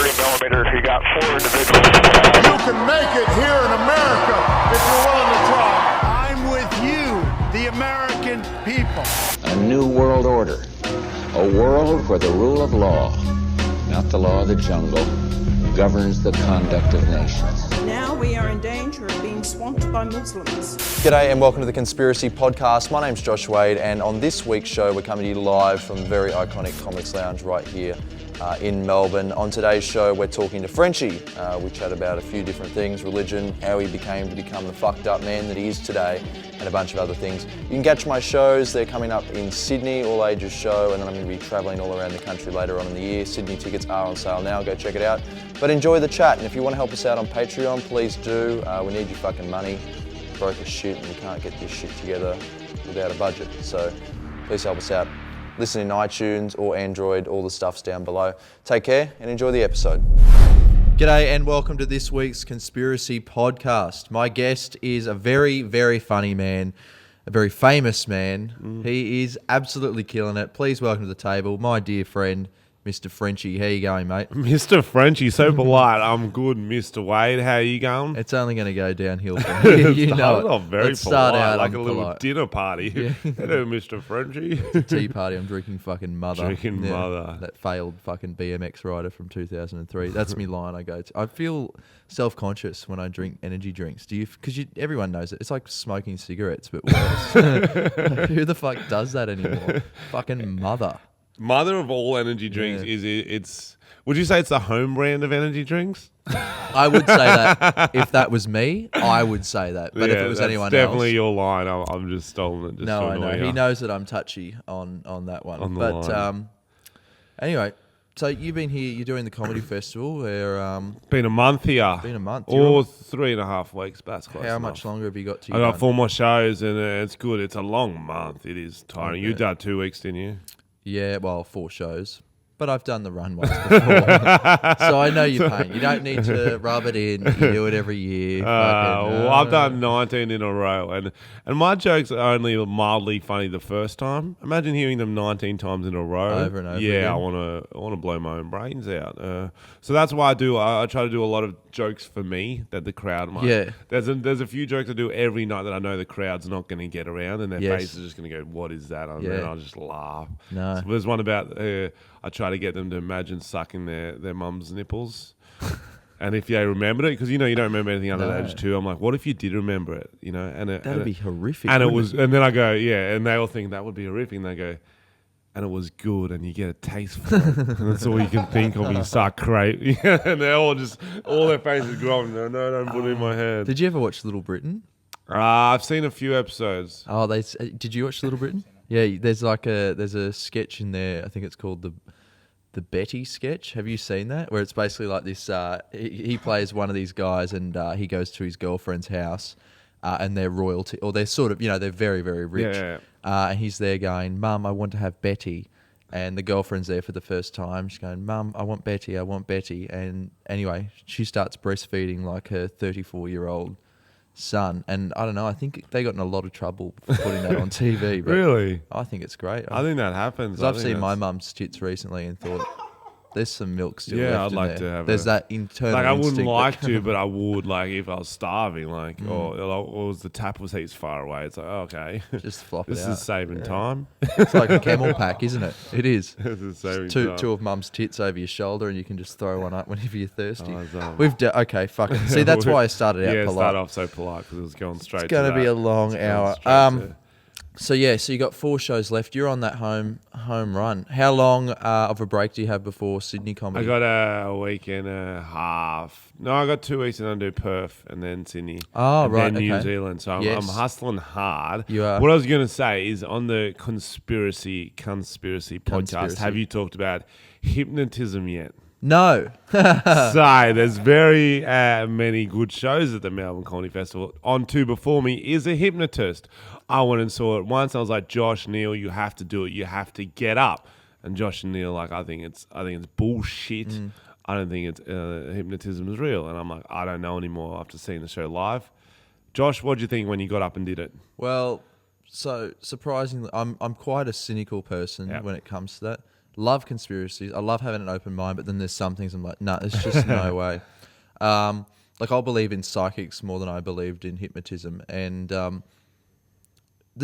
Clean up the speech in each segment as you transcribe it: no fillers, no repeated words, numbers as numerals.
3mm. You got 4 individuals. You can make it here in America if you're willing to try. I'm with you, the American people. A new world order. A world where the rule of law, not the law of the jungle, governs the conduct of nations. Now we are in danger of being swamped by Muslims. G'day and welcome to the Cunspiracy podcast. My name's Josh Wade, and on this week's show we're coming to you live from the very iconic Comics Lounge right here in Melbourne. On today's show we're talking to Frenchy. We chat about a few different things, religion, how he became to become the fucked up man that he is today, and a bunch of other things. You can catch my shows, they're coming up in Sydney, all ages show, and then I'm going to be travelling all around the country later on in the year. Sydney tickets are on sale now, go check it out. But enjoy the chat, and if you want to help us out on Patreon, please do. We need your fucking money. Broke as shit, and we can't get this shit together without a budget. So please help us out. Listen in iTunes or Android, all the stuff's down below. Take care and enjoy the episode. G'day and welcome to this week's Cunspiracy podcast. My guest is a very, very funny man, a very famous man. He is absolutely killing it. Please welcome to the table my dear friend, Mr. Frenchy. How you going, mate? Mr. Frenchy, so polite. I'm good, Mr. Wade. How are you going? It's only going to go downhill from here. You know it. Off very Let's polite, start out like a polite. little dinner party. Yeah. Hello, Mr. Frenchy. Tea party. I'm drinking fucking Mother. Drinking Mother. That failed fucking BMX rider from 2003. That's me line I go to. I feel self-conscious when I drink energy drinks. Do you? Because everyone knows it. It's like smoking cigarettes, but worse. Who the fuck does that anymore? Fucking Mother. Mother of all energy drinks it's. Would you say it's the home brand of energy drinks? I would say that if that was me, I would say that. But if it was anyone definitely else, your line. I'm just stolen it. Just no, to I know annoy you. he knows that I'm touchy on that one. On the but line. Anyway, so you've been here. You're doing the comedy festival. Where Been a month here. been a month. Or 3.5 weeks. That's close How enough. much longer have you got to? I got 4 more shows and it's good. It's a long month. It is tiring. You did 2 weeks, didn't you? Yeah, well, 4 shows. But I've done the run once before. So I know your pain. You don't need to rub it in. You do it every year. Well, I've done 19 in a row, and my jokes are only mildly funny the first time. Imagine hearing them 19 times in a row. Over and over Yeah, again. I want to blow my own brains out. So that's why I try to do a lot of jokes for me that the crowd might. Yeah. There's a few jokes I do every night that I know the crowd's not going to get around, and their Yes. face is just going to go, "What is that?" And Yeah. then I'll just laugh. No. So there's one about I try to get them to imagine sucking their mum's nipples. And if they remembered it, because you don't remember anything under the age 2, I'm like, what if you did remember it? That'd be horrific. And it wouldn't was, and then I go, yeah, and they all think that would be horrific. And they go, and it was good, and you get a taste for it. And that's all you can think of. You start craving, and they're all their faces growing. No, don't put it in my head. Did you ever watch Little Britain? I've seen a few episodes. Oh, did you watch Little Britain? Yeah, there's a sketch in there. I think it's called the Betty sketch. Have you seen that? Where it's basically like this. He plays one of these guys, and he goes to his girlfriend's house, and they're royalty, or they're sort of, they're very, very rich. Yeah. And he's there going, "Mum, I want to have Betty," and the girlfriend's there for the first time. She's going, "Mum, I want Betty. I want Betty." And anyway, she starts breastfeeding like her 34-year-old son, and I don't know, I think they got in a lot of trouble for putting that on TV. But Really? I think it's great. I think that happens. 'Cause I've seen my mum's tits recently and thought, there's some milk still left I'd in like there. to have There's that internal I wouldn't instinct like that- to, but I would, like, if I was starving, or the tap was heaps far away. It's like, okay, Just flop this it out. is saving time. It's like a camel pack, isn't it? It is. This is saving Two time. of mum's tits over your shoulder, and you can just throw one up whenever you're thirsty. Oh, dumb. Okay, fuck it. See, that's why I started out Yeah, polite. start off so polite because it was going straight. It's going to be a long It's going hour. straight to- So you got 4 shows left. You're on that home run. How long of a break do you have before Sydney comedy? I got a week and a half. No, I got 2 weeks and then I do Perth and then Sydney. Oh, and right, then New okay. Zealand. So I'm Yes. hustling hard. You are. What I was going to say is on the Cunspiracy podcast, Cunspiracy. have you talked about hypnotism yet? No. So there's very many good shows at the Melbourne Comedy Festival. On to before me is a hypnotist. I went and saw it once. I was like, Josh, Neil, you have to do it. You have to get up. And Josh and Neil, like, I think it's bullshit. I don't think it's hypnotism is real. And I'm like, I don't know anymore after seeing the show live. Josh, what did you think when you got up and did it? Well, so surprisingly, I'm quite a cynical person Yep. when it comes to that. love conspiracies. I love having an open mind, but then there's some things I'm like, no, it's just no way. Like I'll believe in psychics more than I believed in hypnotism. And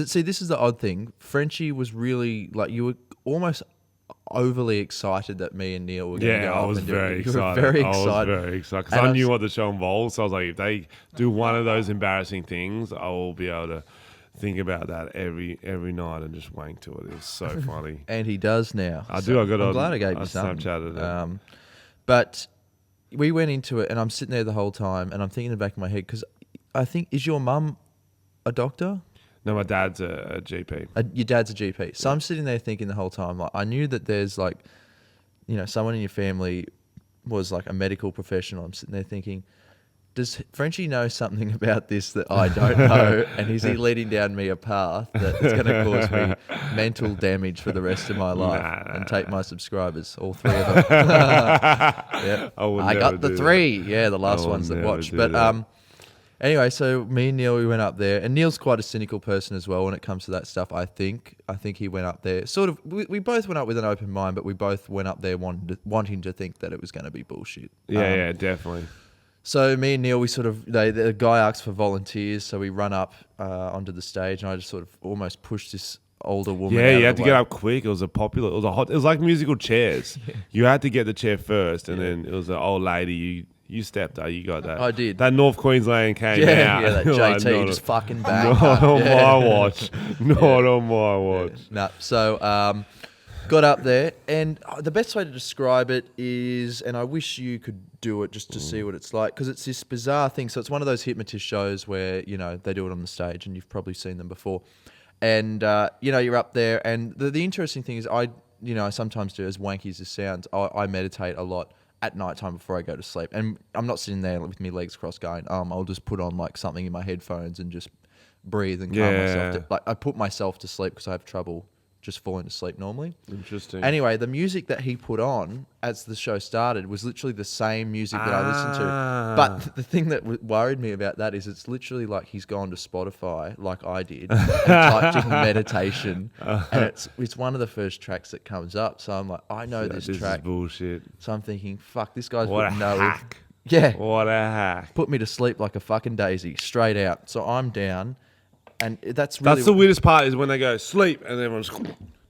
see, this is the odd thing. Frenchy was really like, you were almost overly excited that me and Neil were going to go I up was and do it. very You were excited. very I was excited. very excited because I knew what the show involves. So I was like, if they do one of those embarrassing things, I will be able to think about that every night and just wank to it. It's so funny. And he does now. I do. I'm glad I gave you something. Snapchatted it. But we went into it, and I'm sitting there the whole time, and I'm thinking in the back of my head, because I think, is your mum a doctor? No, my dad's a GP. Your dad's a GP. So I'm sitting there thinking the whole time, like, I knew that there's like, someone in your family was like a medical professional. I'm sitting there thinking, does Frenchy know something about this that I don't know? And is he leading down me a path that is going to cause me mental damage for the rest of my life and take my subscribers, all 3 of them? Yep. I got the 3. Yeah, the last ones that watched. But anyway, so me and Neil, we went up there, and Neil's quite a cynical person as well when it comes to that stuff. I think he went up there sort of. We both went up with an open mind, but we both went up there wanting to think that it was going to be bullshit. Yeah, definitely. So me and Neil, we sort of, the guy asked for volunteers, so we run up onto the stage, and I just sort of almost pushed this older woman. Yeah, out you had of the to get way. up quick. It was it was like musical chairs. You had to get the chair first, and then it was an old lady. You stepped up. You got that. I did. That North Queensland came out. Yeah, that Like, JT just fucking bang. Not on my watch. Not on my watch. No, so got up there, and the best way to describe it is, and I wish you could do it just to see what it's like, because it's this bizarre thing. So it's one of those hypnotist shows where, they do it on the stage, and you've probably seen them before. And, you're up there, and the interesting thing is I sometimes do, as wanky as this sounds, I meditate a lot at night time before I go to sleep. And I'm not sitting there with my legs crossed going, I'll just put on like something in my headphones and just breathe and calm myself. I put myself to sleep because I have trouble just falling to sleep normally. Interesting. Anyway, the music that he put on as the show started was literally the same music that I listened to. But the thing that worried me about that is it's literally like he's gone to Spotify, like I did, and typed in meditation, and it's one of the first tracks that comes up. So I'm like, I know this track. Is bullshit. So I'm thinking, fuck, this guy's What a put no... hack. Yeah. What a hack. Put me to sleep like a fucking daisy, straight out. So I'm down, and that's really... That's the weirdest part is when they go sleep and everyone's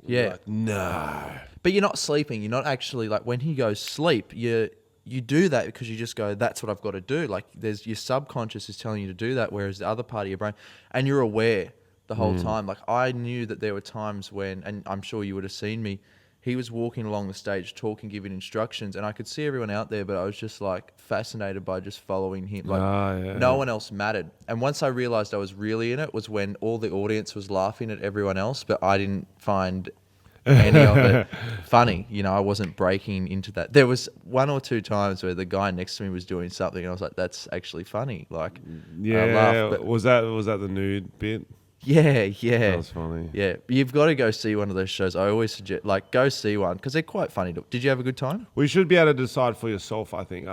Yeah. like, no. But you're not sleeping. You're not actually, like, when he goes sleep, you do that because you just go, that's what I've got to do. Like, there's your subconscious is telling you to do that, whereas the other part of your brain, and you're aware the whole time. Like, I knew that there were times when, and I'm sure you would have seen me, he was walking along the stage, talking, giving instructions, and I could see everyone out there, but I was just like fascinated by just following him. Like, no one else mattered. And once I realized I was really in it was when all the audience was laughing at everyone else, but I didn't find any of it funny. I wasn't breaking into that. There was 1 or 2 times where the guy next to me was doing something, and I was like, "That's actually funny." Like, Yeah. I laughed, but was that the nude bit? yeah. That was funny. Yeah, you've got to go see one of those shows. I always suggest, like, go see one because they're quite funny. Did you have a good time? We should be able to decide for yourself, I think.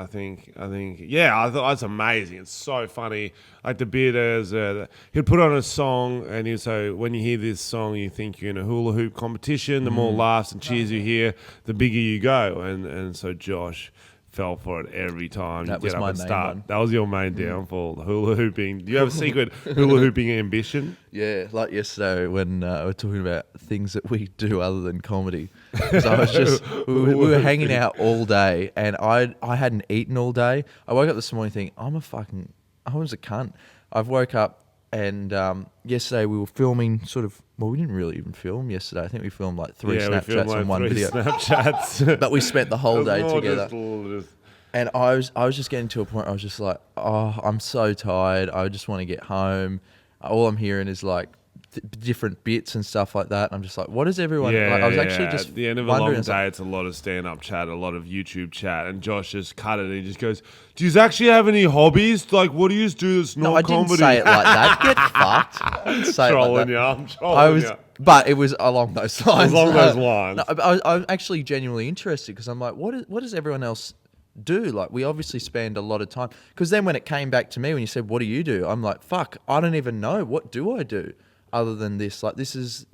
Yeah, I thought that's amazing. It's so funny. Like the bit as he'd put on a song, and he'd say, when you hear this song, you think you're in a hula hoop competition. The more laughs and cheers you hear, the bigger you go. And so Josh fell for it every time. That you was get up my and main start. one. That was your main downfall. Hula hooping. Do you have a secret hula hooping ambition? Yeah, like yesterday when we were talking about things that we do other than comedy. So I was just, we were hanging out all day, and I hadn't eaten all day. I woke up this morning thinking, I was a cunt. I've woke up, and yesterday we were filming we didn't really even film yesterday. I think we filmed like 3 Snapchats and 1 video. Snapchats. But we spent the whole day together. Just And I was just getting to a point where I was just like, oh, I'm so tired. I just want to get home. All I'm hearing is like different bits and stuff like that. And I'm just like, what is everyone... Yeah, I was actually just at the end of a long wondering, day, it's a lot of stand-up chat, a lot of YouTube chat, and Josh just cut it and he just goes, do you actually have any hobbies? Like, what do you do that's not no, I comedy? didn't say it like that. Get fucked. I didn't say Trolling it you, like I'm that. trolling you. But it was along those lines. Along those lines. No, I'm actually genuinely interested because I'm like, what does everyone else do? Like, we obviously spend a lot of time. Because then when it came back to me, when you said, what do you do? I'm like, fuck, I don't even know. What do I do other than this? Like, this is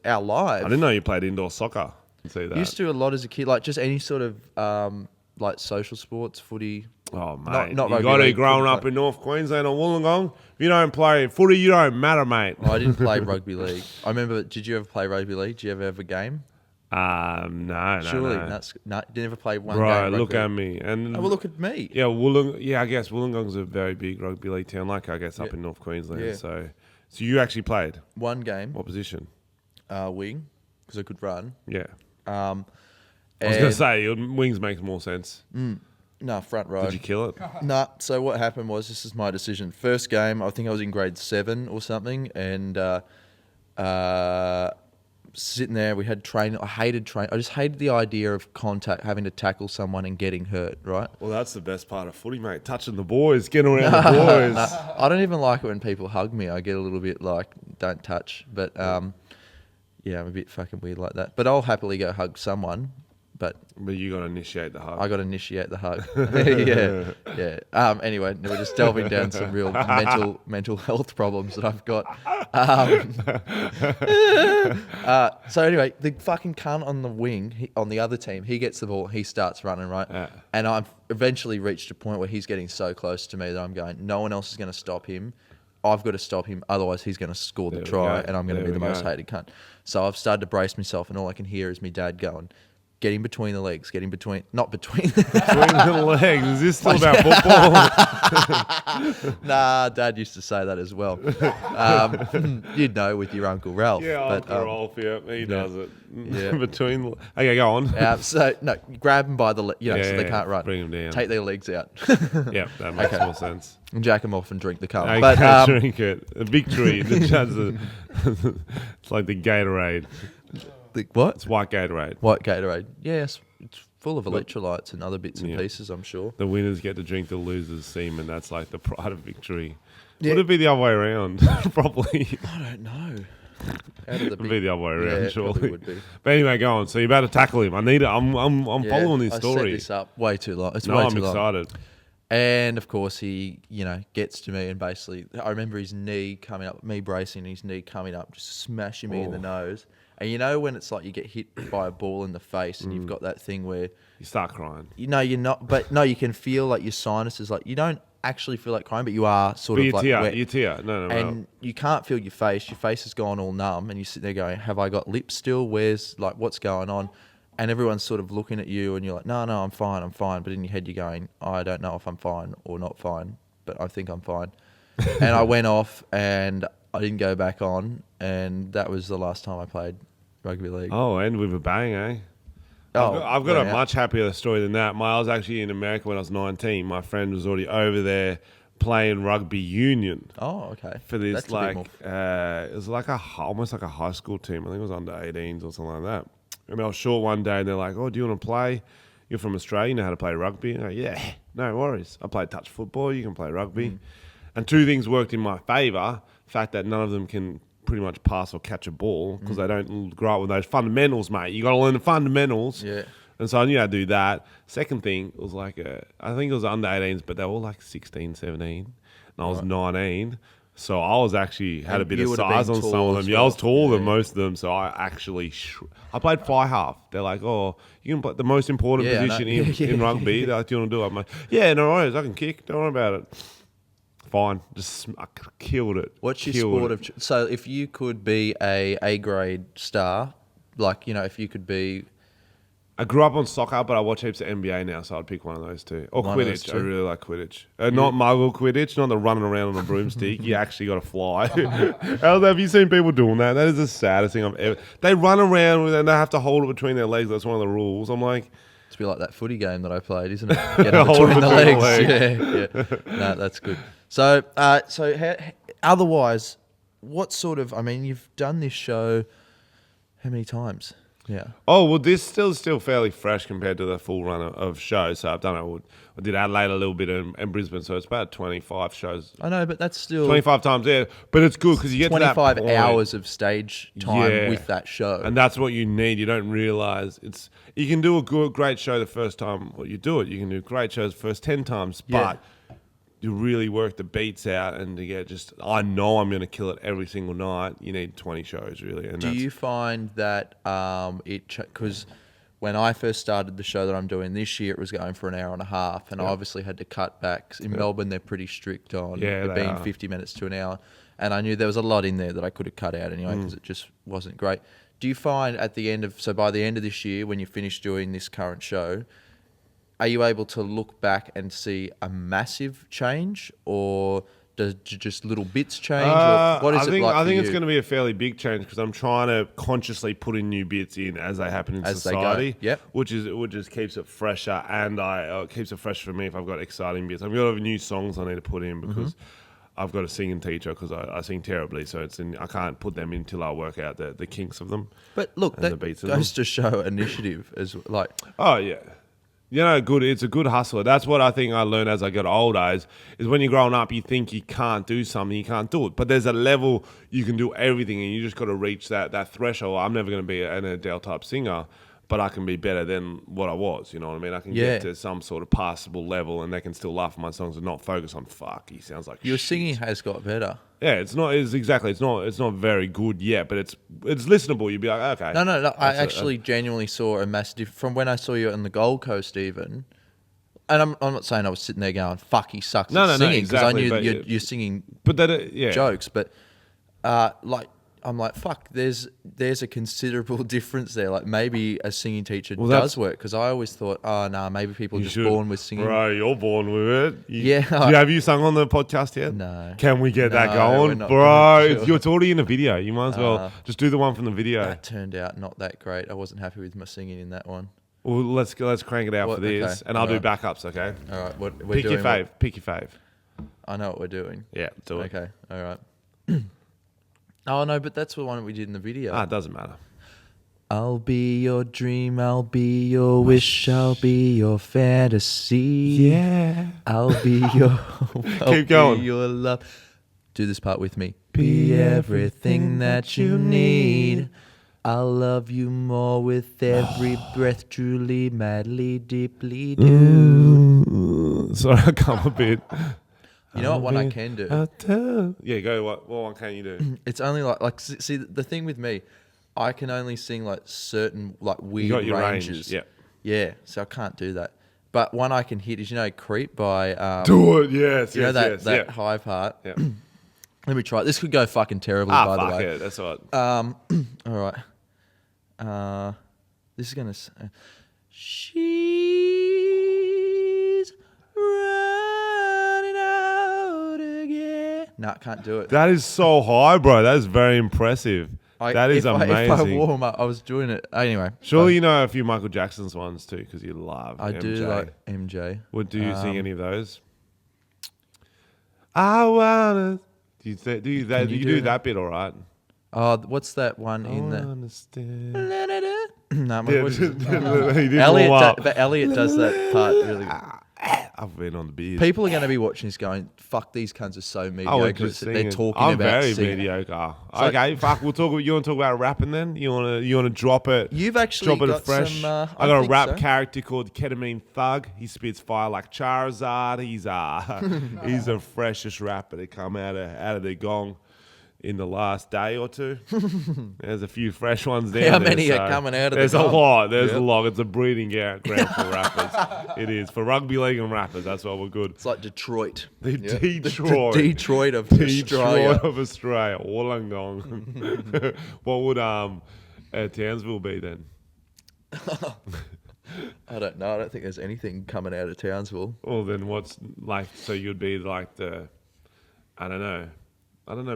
our life. I didn't know you played indoor soccer. See that. Used to a lot as a kid, like just any sort of like social sports, footy. Oh, mate. Not you rugby got to be league, growing couldn't up play. in North Queensland or Wollongong. If you don't play footy, you don't matter, mate. I didn't play rugby league. I remember. Did you ever play rugby league? Did you ever have a game? No. Surely, no. didn't ever play one Bro, game. look rugby. at me. And Oh, well, look at me. Yeah, I guess Wollongong's a very big rugby league town, like I guess up in North Queensland. Yeah. So you actually played One game, what position? wing, because I could run. Yeah, I I was gonna say your wings makes more sense. no, front row. Did you kill it? Nah, so what happened was, this is my decision. First game, I think I was in grade 7 or something, and sitting there, we had training. I just hated the idea of contact, having to tackle someone and getting hurt, right? Well, that's the best part of footy, mate. Touching the boys, getting around the boys. Nah, I don't even like it when people hug me. I get a little bit like, don't touch. But yeah, I'm a bit fucking weird like that. But I'll happily go hug someone. But you got to initiate the hug. I got to initiate the hug. Yeah. Anyway, we're just delving down some real mental health problems that I've got. So anyway, the fucking cunt on the wing, on the other team, he gets the ball, he starts running, right? Yeah. And I've eventually reached a point where he's getting so close to me that I'm going, no one else is going to stop him. I've got to stop him, otherwise he's going to score the There we try, go. and I'm going to There be the we most go. hated cunt. So I've started to brace myself, and all I can hear is me dad going, getting between the legs, not between. Between the legs. Is this still about football? Nah, Dad used to say that as well. You'd know with your Uncle Ralph. Yeah, but, Uncle Rolf, yeah, he does it. Yeah. Between. Okay, go on. So no, grab them by the so Yeah, they yeah, can't run. bring 'em down. Take their legs out, Yeah, that makes more sense. and jack them off and drink the cum. I But can't drink it. A victory. The chance of, it's like the Gatorade. what? It's white Gatorade. White Gatorade. Yes, it's full of electrolytes and other bits and pieces, I'm sure. The winners get to drink the losers' semen. That's like the pride of victory. Yeah. Would it be the other way around? Probably. I don't know. Out of the It would be the other way around, Yeah, it surely. probably would be. But anyway, go on. So you're about to tackle him. I need it. I'm Yeah, following this I story. set this up way too long. It's No, way I'm too long. excited. And of course, he, gets to me and basically, I remember his knee coming up, me bracing, his knee coming up, just smashing me in the nose. And when it's like you get hit by a ball in the face and you've got that thing where, You start crying. you're not, but no, you can feel like your sinuses, like you don't actually feel like crying, but you are sort But of you like tear. wet. You tear. No. And you can't feel your face. Your face has gone all numb, and you sit there going, "Have I got lips still? What's going on?" And everyone's sort of looking at you, and you're like, "No, I'm fine, I'm fine." But in your head, you're going, "I don't know if I'm fine or not fine, but I think I'm fine." And I went off, and I didn't go back on, and that was the last time I played rugby league. Oh, and with a bang, eh? Oh, I've got a yeah. much happier story than that. I was actually in America when I was 19. My friend was already over there playing rugby union. Oh, okay. For this, That's a bit more it was like almost like a high school team. I think it was under 18s or something like that. And I was short one day, and they're like, "Oh, do you want to play? You're from Australia, you know how to play rugby?" And I go, "Yeah, no worries. I play touch football. You can play rugby." And two things worked in my favour: the fact that none of them can pretty much pass or catch a ball because they don't grow up with those fundamentals, mate. You got to learn the fundamentals. Yeah. And so I knew how to do that. Second thing, it was like I think it was under 18s, but they were all like 16, 17. And I was 19. So I was actually had And a bit you of would have size been on some tall of as them. Yeah, I was well. taller than most of them. So I actually I played fly half. They're like, "Oh, you can play the most important Yeah, I know. position in rugby." They're like, "Do you want to do it?" I'm like, "Yeah, no worries. I can kick. Don't worry about it." Fine. I killed it. What's your Killed sport it. of? So if you could be a grade star, if you could be. I grew up on soccer, but I watch heaps of NBA now, so I'd pick one of those two. Or One of those Quidditch. two. I really like Quidditch. Not muggle Quidditch, not the running around on a broomstick. You actually got to fly. Have you seen people doing that? That is the saddest thing I've ever... They run around with it and they have to hold it between their legs. That's one of the rules. I'm like... It's a bit like that footy game that I played, isn't it? Get it Hold between it the between legs. the Yeah. No, that's good. So, otherwise, what sort of? I mean, you've done this show how many times? Yeah. Oh, well, this still fairly fresh compared to the full run of shows. So I've done it. I did Adelaide a little bit and Brisbane, so it's about 25 shows. I know, but that's still 25 times, yeah. But it's good because you get to that 25 point. hours of stage time Yeah. with that show. And that's what you need. You don't realise you can do a great show the first time you do it. You can do great shows the first 10 times, Yeah. but to really work the beats out and to get just, I know I'm going to kill it every single night, you need 20 shows really. And Do you find that because when I first started the show that I'm doing this year, it was going for an hour and a half, and I obviously had to cut back. In Melbourne, they're pretty strict on it being 50 minutes to an hour, and I knew there was a lot in there that I could have cut out anyway because it just wasn't great. Do you find by the end of this year, when you finish doing this current show, are you able to look back and see a massive change, or does just little bits change? Or what is it like I think for it's you? going to be a fairly big change because I'm trying to consciously put in new bits in as they happen in As they society. go, yep. Which just keeps it fresher, and it keeps it fresh for me if I've got exciting bits. I've got new songs I need to put in because I've got a singing teacher because I sing terribly, so I can't put them in till I work out the kinks of them. But look, that the beats of goes to show initiative as like. Oh yeah. It's a good hustler. That's what I think I learned as I got older is when you're growing up, you think you can't do something, you can't do it. But there's a level you can do everything, and you just got to reach that threshold. I'm never going to be an Adele type singer, but I can be better than what I was. You know what I mean? I can get to some sort of passable level, and they can still laugh at my songs and not focus on fuck. He sounds like Your shit. singing has got better. Yeah, it's not very good yet, but it's listenable. You'd be like, okay. No. I actually genuinely saw a massive from when I saw you on the Gold Coast, even. And I'm not saying I was sitting there going, "Fuck, he sucks at singing," because exactly, I knew you're singing, but that jokes. But I'm like, fuck, there's a considerable difference there. Like maybe a singing teacher does work, because I always thought, oh no, maybe people are just born with singing. Bro, you're born with it. Yeah. Have you sung on the podcast yet? No. Can we get that No, going? we're not Bro, gonna do it. it's already in the video. You might as well just do the one from the video. That turned out not that great. I wasn't happy with my singing in that one. Well, let's crank it out for this, okay, and I'll do alright. backups, okay? All right, what we're Pick doing? your fave. Pick your fave. I know what we're doing. Yeah, do it. Okay, all right. Oh no, but that's the one we did in the video. It doesn't matter. I'll be your dream, I'll be your wish, I'll be your fantasy. Yeah. I'll be your Keep going. Be your love. Do this part with me. Be everything that you need. I'll love you more with every breath, truly, madly, deeply do. Sorry, I come a bit. You know what one I can do? Yeah, go. What one can you do? It's only like see the thing with me, I can only sing like certain like weird got your ranges. range, Yeah, so I can't do that. But one I can hit is "Creep" by Do it. Yes. you know yes, that yes, high part. yeah. Let me try it. This could go fucking terribly, by the Fuck way. it. That's all right. All right. This is gonna. She's running out again. No, I can't do it. That is so high, bro. That is very impressive. That is amazing. If I warm up, I was doing it anyway. Surely you know a few Michael Jackson's ones too, because you love. I MJ. do like MJ. Do you sing any of those? I wanna. Do you do that? you You do do that bit all right. Oh, what's that one in the? Understand. No, my Yeah, voice is- he did warm up. But Elliot does that part really. I've been on the beers. People are going to be watching this going, "Fuck, these cunts are so mediocre." we're just They're singing. talking I'm about very singing. mediocre. like- Okay, fuck. We'll talk. You want to talk about rapping then? You want to drop it? You've actually drop it got fresh. some. I got a think rap so. character called Ketamine Thug. He spits fire like Charizard. He's the freshest rapper to come out of the gong in the last day or two. There's a few fresh ones there. How many are coming out of the There's gong? a lot. There's Yep. a lot. It's a breeding ground for rappers. It is. For rugby league and rappers, that's why we're good. It's like Detroit. The Yep. Detroit. The Detroit of Australia. Detroit of Australia. Wollongong. What would Townsville be then? I don't know. I don't think there's anything coming out of Townsville. Well, then what's like? So you'd be like the, I don't know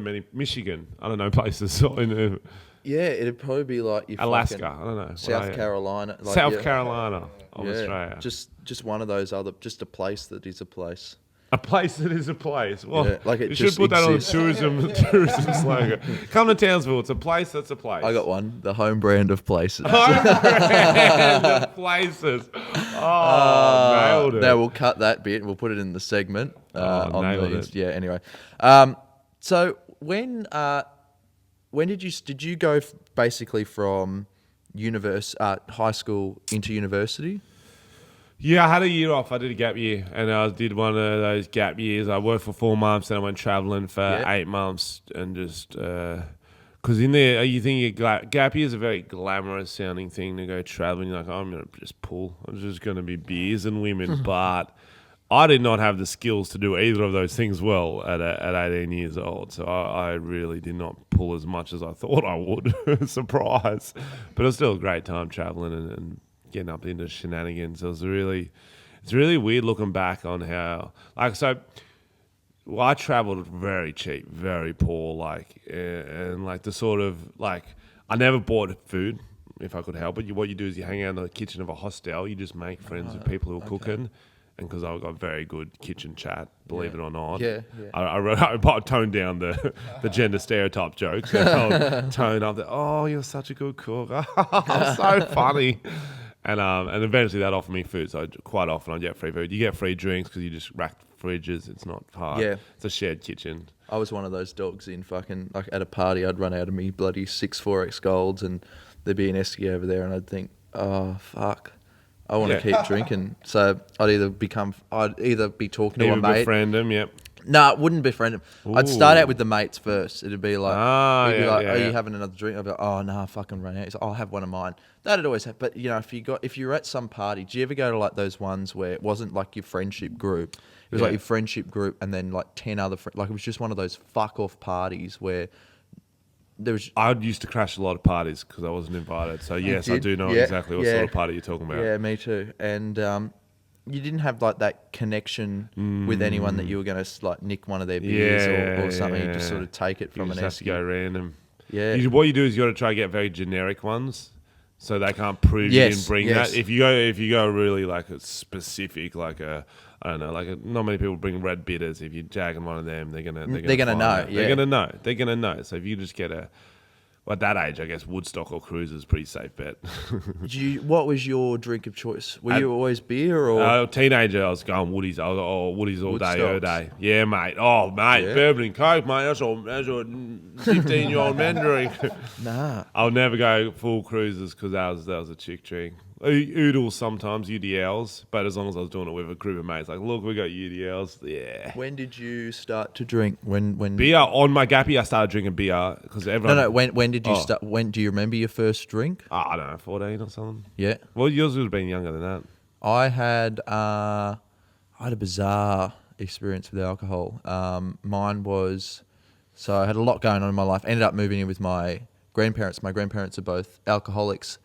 many Michigan. I don't know places in Yeah, it'd probably be like your Alaska. fucking I don't know. South Carolina. Like, South yeah. Carolina of Yeah, Australia. Just one of those other, just a place that is a place. A place that is a place. Well, Yeah, like it you should just put that exists. on the tourism slogan. Come to Townsville. It's a place that's a place. I got one, the home brand of places. Random places. Oh, nailed it. Now we'll cut that bit and we'll put it in the segment. Nailed it. Yeah. Anyway, so when did you go basically from high school into university? Yeah, I had a year off. I did a gap year, and I did one of those gap years. I worked for 4 months, and I went traveling for 8 months, and just because in there you think gap year is a very glamorous sounding thing to go traveling. You're like, oh, I'm gonna just pull. I'm just gonna be beers and women, but I did not have the skills to do either of those things well at 18 years old. So I really did not pull as much as I thought I would. Surprise, but it was still a great time traveling and getting up into shenanigans. It's really weird looking back on how, like, so well, I traveled very cheap, very poor, like, and like the sort of, like, I never bought food if I could help it. What you do is you hang out in the kitchen of a hostel, you just make friends with people who are cooking. And because I got very good kitchen chat, believe it or not. Yeah. I toned down the gender stereotype jokes. I'll tone up oh, you're such a good cook. I'm so funny. And eventually that offered me food. So quite often I get free food. You get free drinks because you just rack fridges. It's not hard. Yeah. It's a shared kitchen. I was one of those dogs in fucking, like, at a party, I'd run out of me bloody 6 4X golds and there'd be an esky over there and I'd think, oh, fuck. I want to keep drinking. So I'd either be talking to a mate. Befriend them, yep. No, it wouldn't befriend them. I'd start out with the mates first. It'd be like, are you having another drink? I'd be like, oh, no, I fucking ran out. He's like, I'll have one of mine. That'd always happen. But, you know, if you're at some party, do you ever go to, like, those ones where it wasn't like your friendship group? It was like your friendship group and then, like, 10 other friends. Like, it was just one of those fuck-off parties where I used to crash a lot of parties because I wasn't invited. So, yes, I do know exactly what sort of party you're talking about. Yeah, me too. And you didn't have, like, that connection with anyone that you were going to, like, nick one of their beers or something. You just sort of take it from you an just have to go random. Yeah. What you do is you got to try to get very generic ones so they can't prove you didn't bring that. If you go really, like, a specific, like a... I don't know, like not many people bring red bitters. If you jag on one of them, they're gonna know. They're gonna know. So if you just get at that age, I guess Woodstock or Cruiser is a pretty safe bet. What was your drink of choice? Were you always beer or? Teenager, I was going Woodies. I was Woodies all day, every day. Yeah, mate. Oh, mate, bourbon and Coke, mate. That's what 15-year-old men drink. Nah. I'll never go full Cruisers because that was a chick drink. Oodles sometimes, UDLs, but as long as I was doing it with a group of mates, like, look, we got UDLs, yeah. When did you start to drink? When beer on my gappy, I started drinking beer because everyone. No. When did you start? When do you remember your first drink? I don't know, 14 or something. Yeah. Well, yours would have been younger than that. I had a bizarre experience with alcohol. Mine was, so I had a lot going on in my life. Ended up moving in with my grandparents. My grandparents are both alcoholics.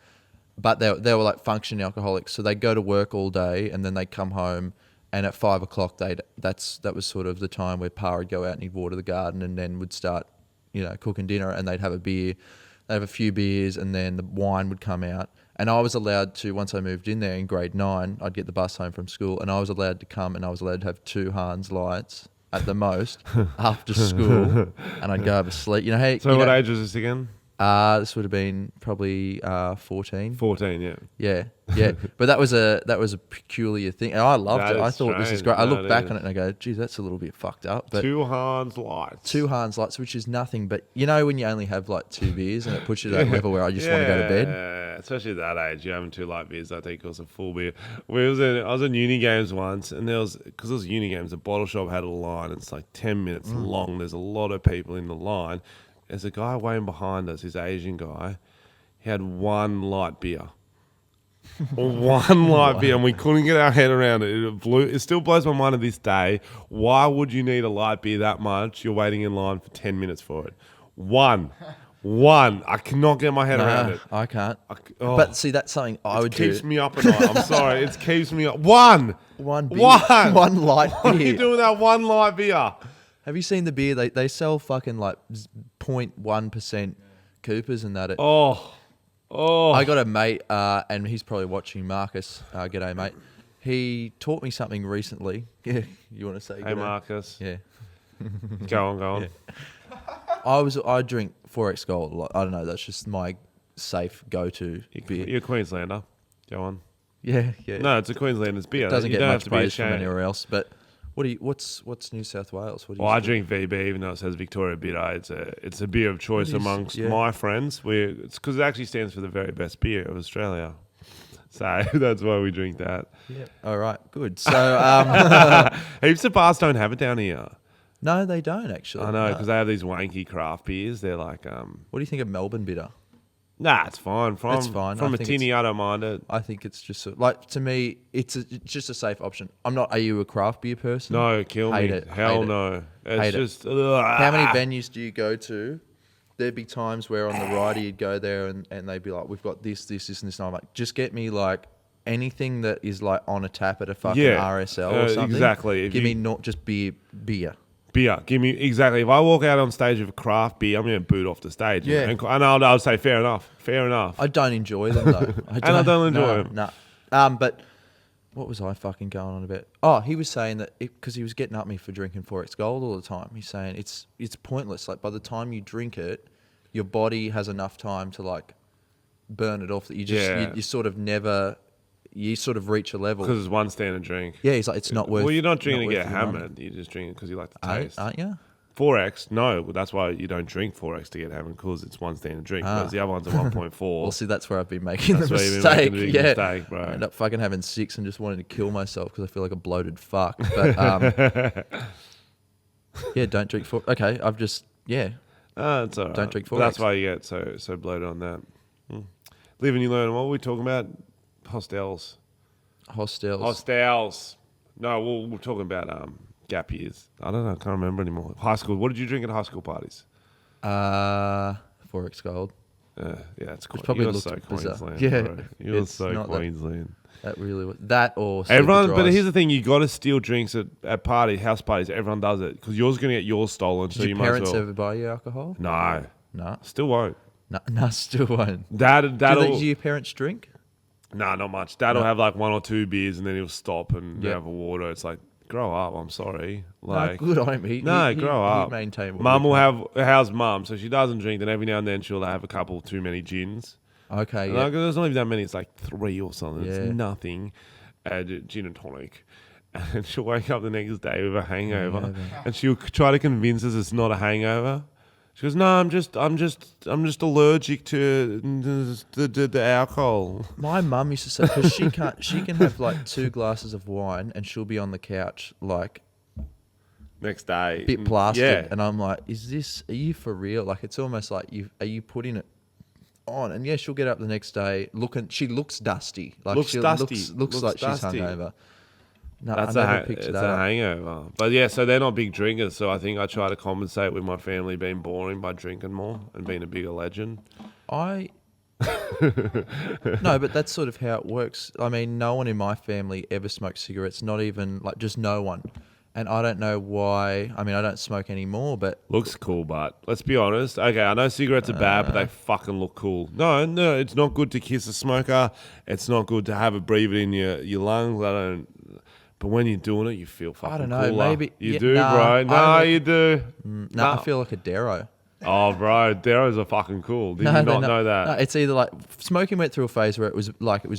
But they were like functioning alcoholics, so they'd go to work all day and then they'd come home, and at 5 o'clock that was sort of the time where Pa would go out and he'd water the garden and then would start, you know, cooking dinner, and they'd have a beer, they'd have a few beers, and then the wine would come out. And I was allowed to, once I moved in there in grade 9, I'd get the bus home from school, and I was allowed to come and I was allowed to have 2 Hans Lights at the most after school, and I'd go over sleep. You know, hey. So what age was this again? This would have been probably 14. 14, yeah. Yeah. But that was a peculiar thing. And I loved it. I thought this is great. I look back on it and I go, geez, that's a little bit fucked up. But 2 Hans Lights. 2 Hans Lights, which is nothing. But you know when you only have like 2 beers and it puts you to that level where I just want to go to bed? Yeah, especially at that age. You're having 2 light beers, I think it was a full beer. I was in uni games once, and because it was uni games, the bottle shop had a line. It's like 10 minutes long. There's a lot of people in the line. There's a guy waiting behind us, this Asian guy. He had 1 light beer. 1 light beer, and we couldn't get our head around it. It still blows my mind to this day. Why would you need a light beer that much? You're waiting in line for 10 minutes for it. 1. I cannot get my head around it. I can't. But see, that's something I would do. It keeps me up at night. I'm sorry. It keeps me up. 1 beer. 1 light beer. What are you doing with that 1 light beer? Have you seen the beer? They sell fucking like 0.1% Coopers and that. I got a mate, and he's probably watching, Marcus. G'day, mate. He taught me something recently. Yeah, you want to say? Hey, Marcus. Yeah. Go on. Yeah. I drink 4X Gold a lot. I don't know. That's just my safe go-to beer. You're a Queenslander. Go on. Yeah. No, it's a Queenslander's beer. It doesn't get much praise from anywhere else, but. What's New South Wales? I drink VB, even though it says Victoria Bitter. It's a beer of choice amongst my friends. It's because it actually stands for the very best beer of Australia. So that's why we drink that. Yeah. All right. Good. So Heaps of bars don't have it down here. no, they don't actually. I know, No. because they have these wanky craft beers. They're like, What do you think of Melbourne bitter? nah, it's fine. It's fine. From I a think tinny, I don't mind it. I think it's just like, to me, it's just a safe option. I'm not. Are you a craft beer person? No, kill Hate me. it. Hell Hate it. no. It's Hate it. just. How many venues do you go to? There'd be times where on the rider you'd go there and they'd be like, we've got this, and this. And I'm like, just get me like anything that is like on a tap at a fucking RSL or something. Exactly. Give me not just beer. Beer. Give me, exactly. If I walk out on stage with a craft beer, I'm going to boot off the stage. Yeah. And I'll say, fair enough. I don't enjoy them though. I don't enjoy them. No. But what was I fucking going on about? Oh, he was saying that because he was getting at me for drinking 4X Gold all the time. He's saying it's pointless. Like by the time you drink it, your body has enough time to like burn it off that you just you sort of never. You sort of reach a level. Because it's one standard drink. Yeah, he's like, it's not worth. Well, you're not drinking to worth get your money. hammered. You just drink it because you like the taste. Aren't you? 4X, no. Well, that's why you don't drink 4X to get hammered, because it's one standard drink. Whereas the other one's a 1.4. Well, see, that's where I've been making the That's where you've been mistake. making the big mistake, bro. I end up fucking having 6 and just wanting to kill myself because I feel like a bloated fuck. But yeah, don't drink 4. Okay, I've just it's all right. Don't drink 4X. But that's why you get so bloated on that. Live and you learn. What were we talking about? Hostels. No, we're talking about gap years. I don't know. I can't remember anymore. High school. What did you drink at high school parties? 4X Gold. Yeah, it's quite. probably You're looked so bizarre. Queensland. Yeah, bro. You're it's so not that- Queensland. That really was that or Everyone, Super but Dries. here's the thing: you got to steal drinks at house parties. Everyone does it because yours going to get yours stolen. Did so your you might parents as well. ever buy you alcohol? No, No, still won't. no, still won't. That'll. Do your parents drink? Nah, not much. Dad'll have like 1 or 2 beers and then he'll stop and have a water. It's like, grow up. I'm sorry. Like, no, good on him. Grow up. He maintained what Mum we will can. have. How's mum? So she doesn't drink. Then every now and then she'll have a couple too many gins. Okay, And yeah. like, there's not even that many. It's like 3 or something. Yeah. It's nothing. Gin and tonic. And she'll wake up the next day with a hangover, and she'll try to convince us it's not a hangover. She goes, "No, I'm just allergic to the alcohol." My mum used to say, because she can have like 2 glasses of wine and she'll be on the couch like Next day, a bit plastered, Yeah, and I'm like, are you for real? Like it's almost like are you putting it on? And yeah, she'll get up the next day she looks dusty, like Looks she dusty. looks like dusty. she's hungover. No, That's I never picked it's that a up. hangover. But yeah, so they're not big drinkers. So I think I try to compensate with my family being boring by drinking more and being a bigger legend. No, but that's sort of how it works. I mean, no one in my family ever smokes cigarettes, not even like just no one. And I don't know why. I mean, I don't smoke anymore, but Looks cool, but let's be honest. Okay, I know cigarettes are bad, but they fucking look cool. No, it's not good to kiss a smoker. It's not good to have it breathe it in your lungs. But when you're doing it, you feel fucking I don't know. cooler. Maybe You do, bro. No, you do. no, I feel like a Darrow. Oh, bro, Darrows are fucking cool. Did you not know that? No, it's either like smoking went through a phase where it was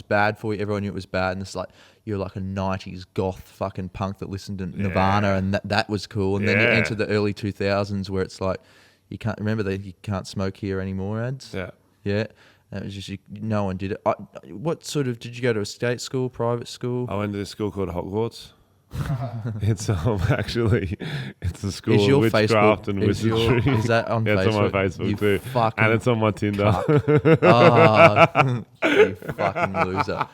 bad for you. Everyone knew it was bad, and it's like you're like a '90s goth fucking punk that listened to Nirvana, and that was cool. And then you Yeah. enter the early 2000s where it's like you can't remember you can't smoke here anymore ads. Yeah. Yeah. And it was just no one did it. What sort of did you go to a state school, private school? I went to this school called Hogwarts. It's actually it's a school Is your of witchcraft Facebook- and is your- wizardry. is that on yeah, it's on my Facebook? Facebook You too, fucking and it's on my Tinder. Oh, you fucking loser.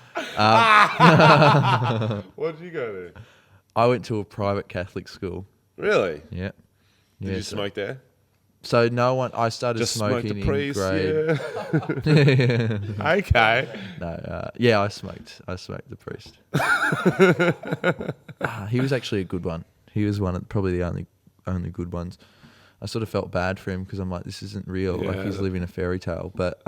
What did you go to? I went to a private Catholic school. Really? Yeah. Did you smoke there? So no one. I started Just smoked smoking the priest. in grade. Yeah. Okay. No, I smoked. I smoked the priest. He was actually a good one. He was probably the only good ones. I sort of felt bad for him because I'm like, this isn't real. Like Yeah. he's living a fairy tale. But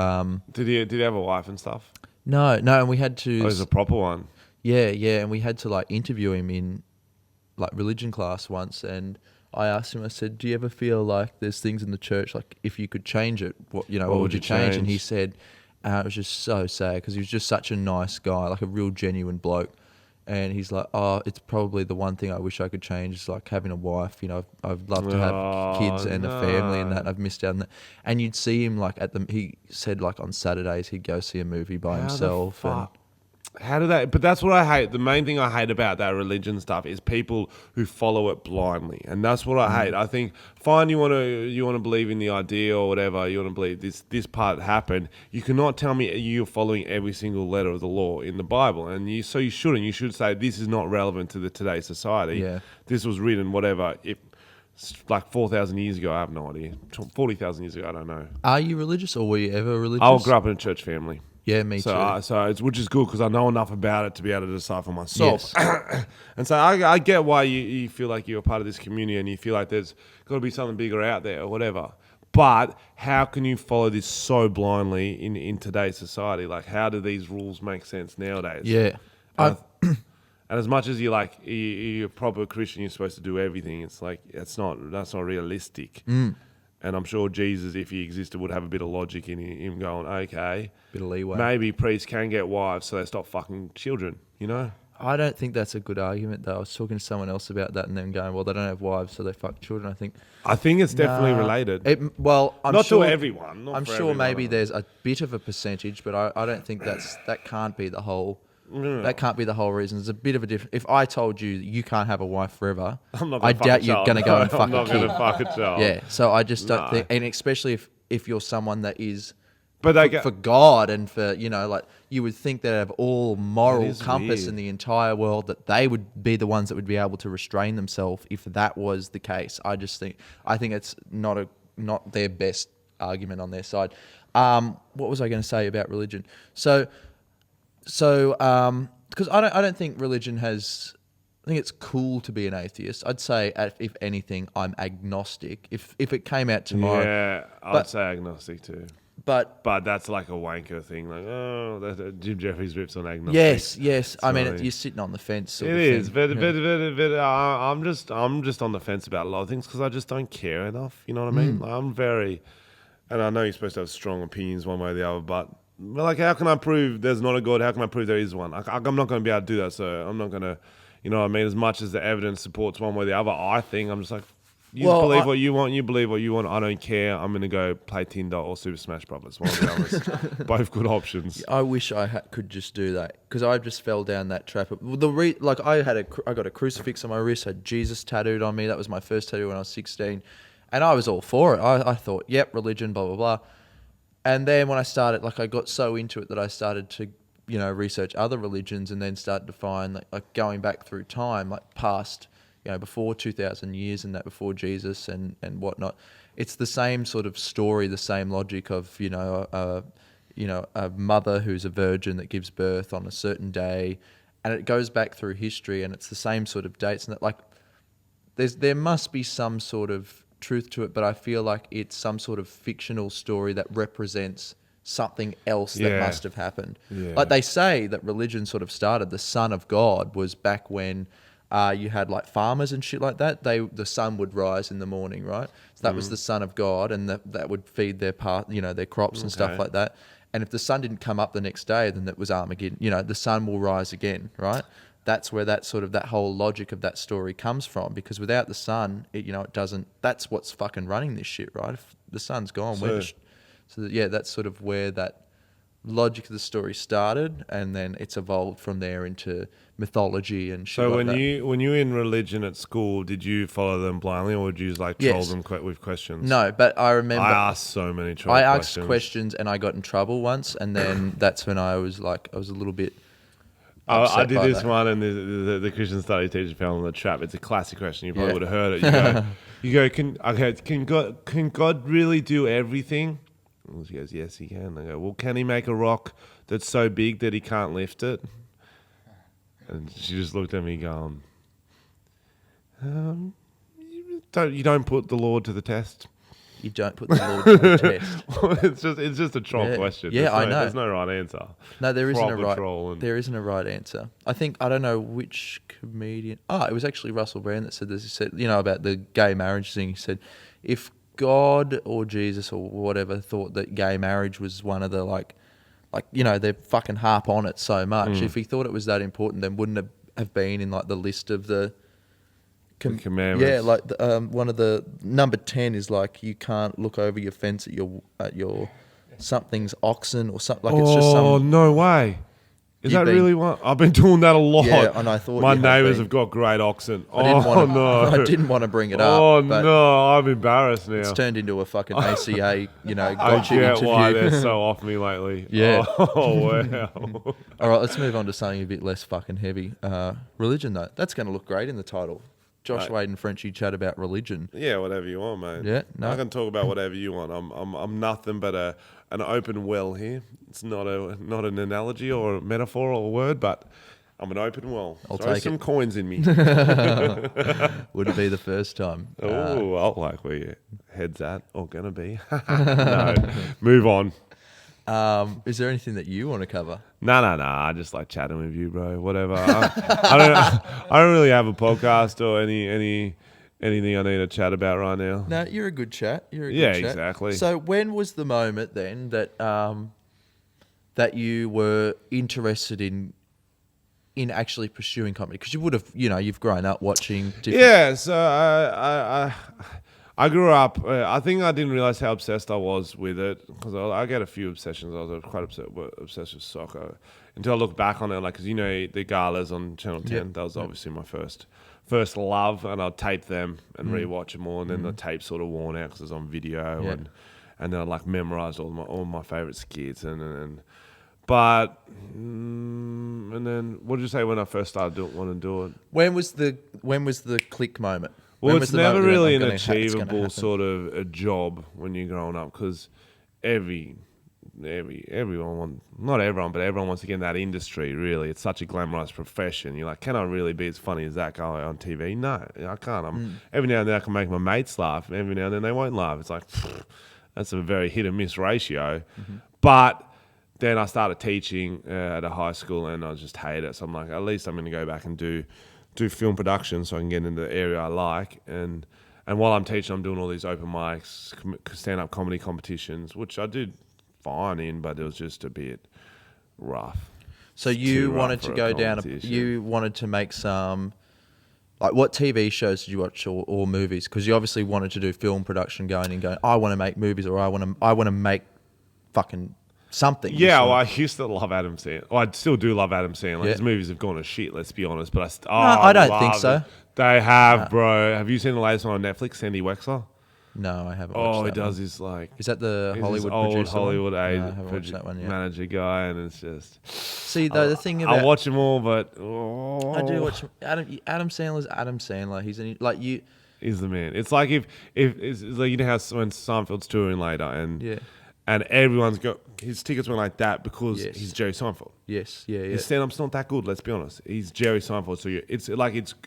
Did he have a wife and stuff? no, and we had to. Oh, he's a proper one. Yeah, and we had to like interview him in like religion class once, and I asked him. I said, "Do you ever feel like there's things in the church, like if you could change it, what would you change?" And he said, "It was just so sad because he was just such a nice guy, like a real genuine bloke." And he's like, "Oh, it's probably the one thing I wish I could change is like having a wife. You know, I'd love to have kids and a family, and that I've missed out on that." And you'd see him like he said like on Saturdays he'd go see a movie by himself, and How do they? But that's what I hate. The main thing I hate about that religion stuff is people who follow it blindly, and that's what I hate. I think, fine, you want to believe in the idea or whatever. You want to believe this part happened. You cannot tell me you're following every single letter of the law in the Bible, and you shouldn't. You should say this is not relevant to today's society. Yeah. This was written whatever like 4,000 years ago. I have no idea. 40,000 years ago, I don't know. Are you religious, or were you ever religious? I grew up in a church family. Yeah, me too. So it's which is good because I know enough about it to be able to decide for myself. Yes. And so I get why you feel like you're a part of this community and you feel like there's got to be something bigger out there or whatever. But how can you follow this so blindly in today's society? Like, how do these rules make sense nowadays? Yeah. And as much as you're a proper Christian, you're supposed to do everything. It's like that's not realistic. And I'm sure Jesus, if he existed, would have a bit of logic in him going, okay, Bit of leeway. maybe priests can get wives so they stop fucking children, you know? I don't think that's a good argument, though. I was talking to someone else about that and them going, well, they don't have wives, so they fuck children. I think it's definitely related. I'm not sure, to everyone. I'm sure maybe there's a bit of a percentage, but I don't think that can't be the whole... That can't be the whole reason. There's a bit of a difference. If I told you you can't have a wife forever, I doubt you're going to go and fuck a kid. I'm not going to fuck a child. Yeah, so I just don't think... And especially if you're someone that is... But for God and for, like, you would think that have all moral compass weird. in the entire world, that they would be the ones that would be able to restrain themselves if that was the case. I think it's not their best argument on their side. What was I going to say about religion? So because I don't think religion has... I think it's cool to be an atheist. I'd say, if anything, I'm agnostic. If it came out tomorrow... Yeah, I'd say agnostic too. But that's like a wanker thing. Like, Jim Jeffries rips on agnostic. Yes. I mean, you're sitting on the fence. Sort It of is, thing. but I'm just on the fence about a lot of things because I just don't care enough. You know what I mean? Like, I'm very... And I know you're supposed to have strong opinions one way or the other, but like, how can I prove there's not a God? How can I prove there is one? I'm not going to be able to do that, so I'm not going to, you know what I mean? As much as the evidence supports one way or the other, I think I'm just like, believe what you want, you believe what you want, I don't care. I'm going to go play Tinder or Super Smash Brothers. One or the others. Both good options. I wish I could just do that because I just fell down that trap. I got a crucifix on my wrist, had Jesus tattooed on me. That was my first tattoo when I was 16, and I was all for it. I thought, yep, religion, blah blah blah. And then when I started, I got so into it that I started to, research other religions, and then started to find like going back through time, like past, before 2,000 years and that before Jesus and whatnot. It's the same sort of story, the same logic of, a mother who's a virgin that gives birth on a certain day, and it goes back through history, and it's the same sort of dates, and that there must be some sort of truth to it, but I feel like it's some sort of fictional story that represents something else that must have happened. Yeah. Like they say that religion sort of started, the Son of God was back when you had like farmers and shit like that. The sun would rise in the morning, right? So that was the Son of God, and that would feed their their crops and stuff like that. And if the sun didn't come up the next day, then it was Armageddon. The sun will rise again, right? That's where that whole logic of that story comes from, because without the sun, it doesn't. That's what's fucking running this shit, right? If the sun's gone, that's sort of where that logic of the story started, and then it's evolved from there into mythology and shit. So like that. when you were in religion at school, did you follow them blindly, or would you troll them with questions? No, but I remember I asked so many troll questions. questions. I asked questions and I got in trouble once, and then that's when I was a little bit. I did this one, and the Christian study teacher fell in the trap. It's a classic question. You probably would have heard it. You go, can God really do everything? And she goes, yes, he can. I go, well, can he make a rock that's so big that he can't lift it? And she just looked at me going, you don't put the Lord to the test. You don't put the Lord to the test. It's just a troll question. Yeah, I know. There's no right answer. No, there isn't a right. Troll there isn't a right answer. I don't know which comedian. It was actually Russell Brand that said this. He said, about the gay marriage thing. He said, if God or Jesus or whatever thought that gay marriage was one of the they fucking harp on it so much. If he thought it was that important, then wouldn't it have been in the list of the commandments? Yeah, one of the number 10 is you can't look over your fence at your something's oxen or something. It's just some. No way. Is that really what? I've been doing that a lot. Yeah, and I thought my you had neighbours been. have got great oxen. I didn't want to, no. I didn't want to bring it up. Oh but no, I'm embarrassed now. It's turned into a fucking ACA, I gotcha get interview. why they're so off me lately. Yeah. Oh wow. All right, let's move on to something a bit less fucking heavy. Religion, though. That's going to look great in the title. Josh Wade and Frenchy chat about religion. Yeah, whatever you want, mate. Yeah, no. I can talk about whatever you want. I'm nothing but an open well here. It's not an analogy or a metaphor or a word, but I'm an open well. I'll Throw take some it. coins in me. Wouldn't be the first time. Oh, I like where your head's at or gonna be. No, move on. Is there anything that you want to cover? No. I just like chatting with you, bro. Whatever. I don't really have a podcast or anything I need to chat about right now. No, you're a good chat. Yeah, exactly. So when was the moment then that that you were interested in actually pursuing comedy? Because you would have, you've grown up watching different... Yeah, so I grew up. I think I didn't realize how obsessed I was with it because I get a few obsessions. I was quite obsessed with soccer until I look back on it, like because the galas on Channel 10. That was obviously my first love, and I'd tape them and rewatch them all, and then the tape sort of worn out because it was on video, and then I like memorized all my favorite skits, and then what did you say when I first started wanting to do it? When was the click moment? Well, it's never really an it's gonna achievable happen? sort of a job when you're growing up because everyone wants to get in that industry. Really, it's such a glamorized profession. You're like, can I really be as funny as that guy on TV? No, I can't. Every now and then I can make my mates laugh. Every now and then they won't laugh. It's like that's a very hit and miss ratio. But then I started teaching at a high school and I just hated it. So I'm like, at least I'm going to go back and do film production so I can get into the area I like. And while I'm teaching, I'm doing all these open mics, stand-up comedy competitions, which I did fine in, but it was just a bit rough. So you wanted to go down, you wanted to make some, like what TV shows did you watch or movies? Because you obviously wanted to do film production going, I want to make movies or I want to make fucking something. Yeah, well, I used to love Adam Sandler. Well, I still do love Adam Sandler. His movies have gone to shit, let's be honest. But I don't think so. They have, bro. Have you seen the latest one on Netflix, Sandy Wexler? No, I haven't watched that. He does one. this like... Is that the Hollywood old producer Hollywood one? No, I haven't watched that one yet. Manager guy, and it's just... See, the thing about... I watch them all, but... I do watch... Adam Sandler's Adam Sandler. He's He's the man. It's like if it's like how when Seinfeld's touring later and everyone's got his tickets went like that because he's Jerry Seinfeld. Yes, yeah. His stand-up's not that good. Let's be honest. He's Jerry Seinfeld, so it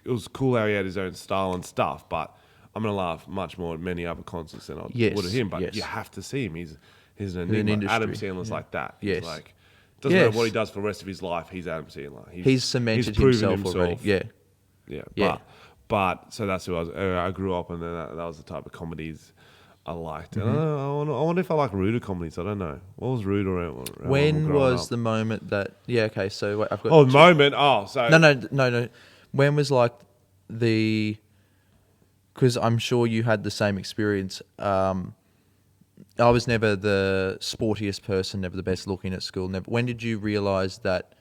was cool how he had his own style and stuff. But I'm gonna laugh much more at many other concerts than I would at him. But you have to see him. He's an enigma. Adam Sandler's like that. Yes. He's like doesn't matter what he does for the rest of his life. He's Adam Sandler. He's cemented himself already. Yeah. But so that's who I grew up, and then that was the type of comedies I liked. And I wonder if I like ruder comedies. I don't know. What was rude around when was the moment that... Yeah, okay, so wait, I've got... Oh, the moment? Oh, so... No. When was like the... Because I'm sure you had the same experience. I was never the sportiest person, never the best looking at school. Never. When did you realise that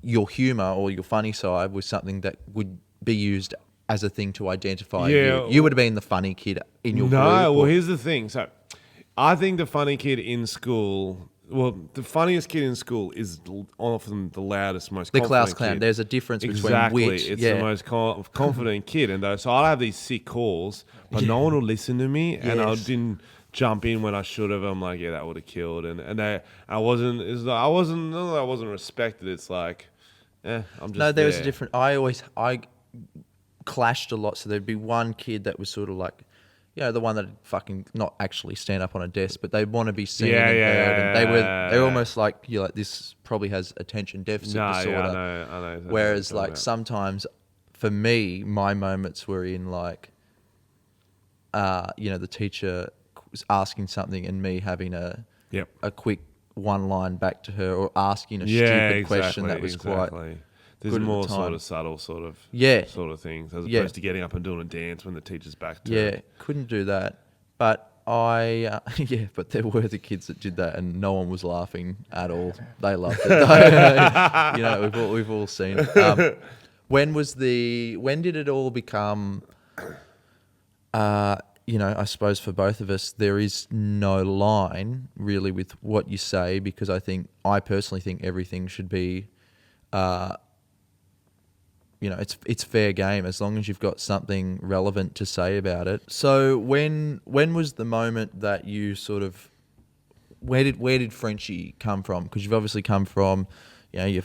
your humour or your funny side was something that would be used as a thing to identify you? You would have been the funny kid in your group. No, well, here's the thing. So I think the funny kid in school... Well, the funniest kid in school is often the loudest, most confident class clown. kid. There's a difference between which. It's the most confident kid. And so I'll have these sick calls, but no one will listen to me. And I didn't jump in when I should have. I'm like, that would have killed. And I wasn't respected. It's like, I'm just No, there was a different... I clashed a lot. So there'd be one kid that was sort of like... the one that fucking not actually stand up on a desk, but they want to be seen and heard. And they were almost like, this probably has attention deficit disorder. I know. Whereas like sometimes for me, my moments were in like, the teacher was asking something and me having a quick one line back to her or asking a stupid question that was quite... There's more sort of subtle sort of things as opposed to getting up and doing a dance when the teacher's back to it. Couldn't do that. But Yeah, but there were the kids that did that, and no one was laughing at all. They loved it. You know, we've all seen it. When did it all become? You know, I suppose for both of us, there is no line really with what you say, because I personally think everything should be, you know, it's fair game as long as you've got something relevant to say about it. So when was the moment that you sort of, where did Frenchy come from? Because you've obviously come from, you know, your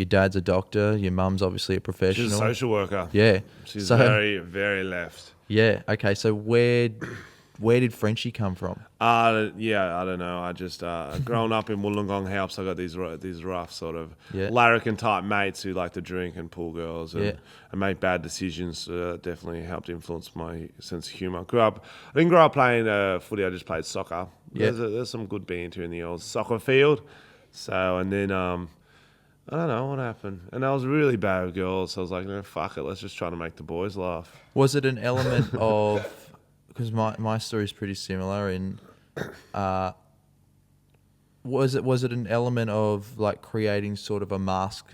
dad's a doctor, your mum's obviously a professional. She's a social worker. Yeah. She's very, very left. Yeah. Okay. So where did Frenchy come from? Yeah, I don't know. I just growing up in Wollongong helps. I got these rough sort of larrikin type mates who like to drink and pull girls and make bad decisions. Definitely helped influence my sense of humour. I didn't grow up playing footy. I just played soccer. Yeah. There's some good banter in the old soccer field. So and then I don't know what happened. And I was really bad with girls. So I was like, no, fuck it. Let's just try to make the boys laugh. Was it an element of, because my story is pretty similar, and was it an element of like creating sort of a mask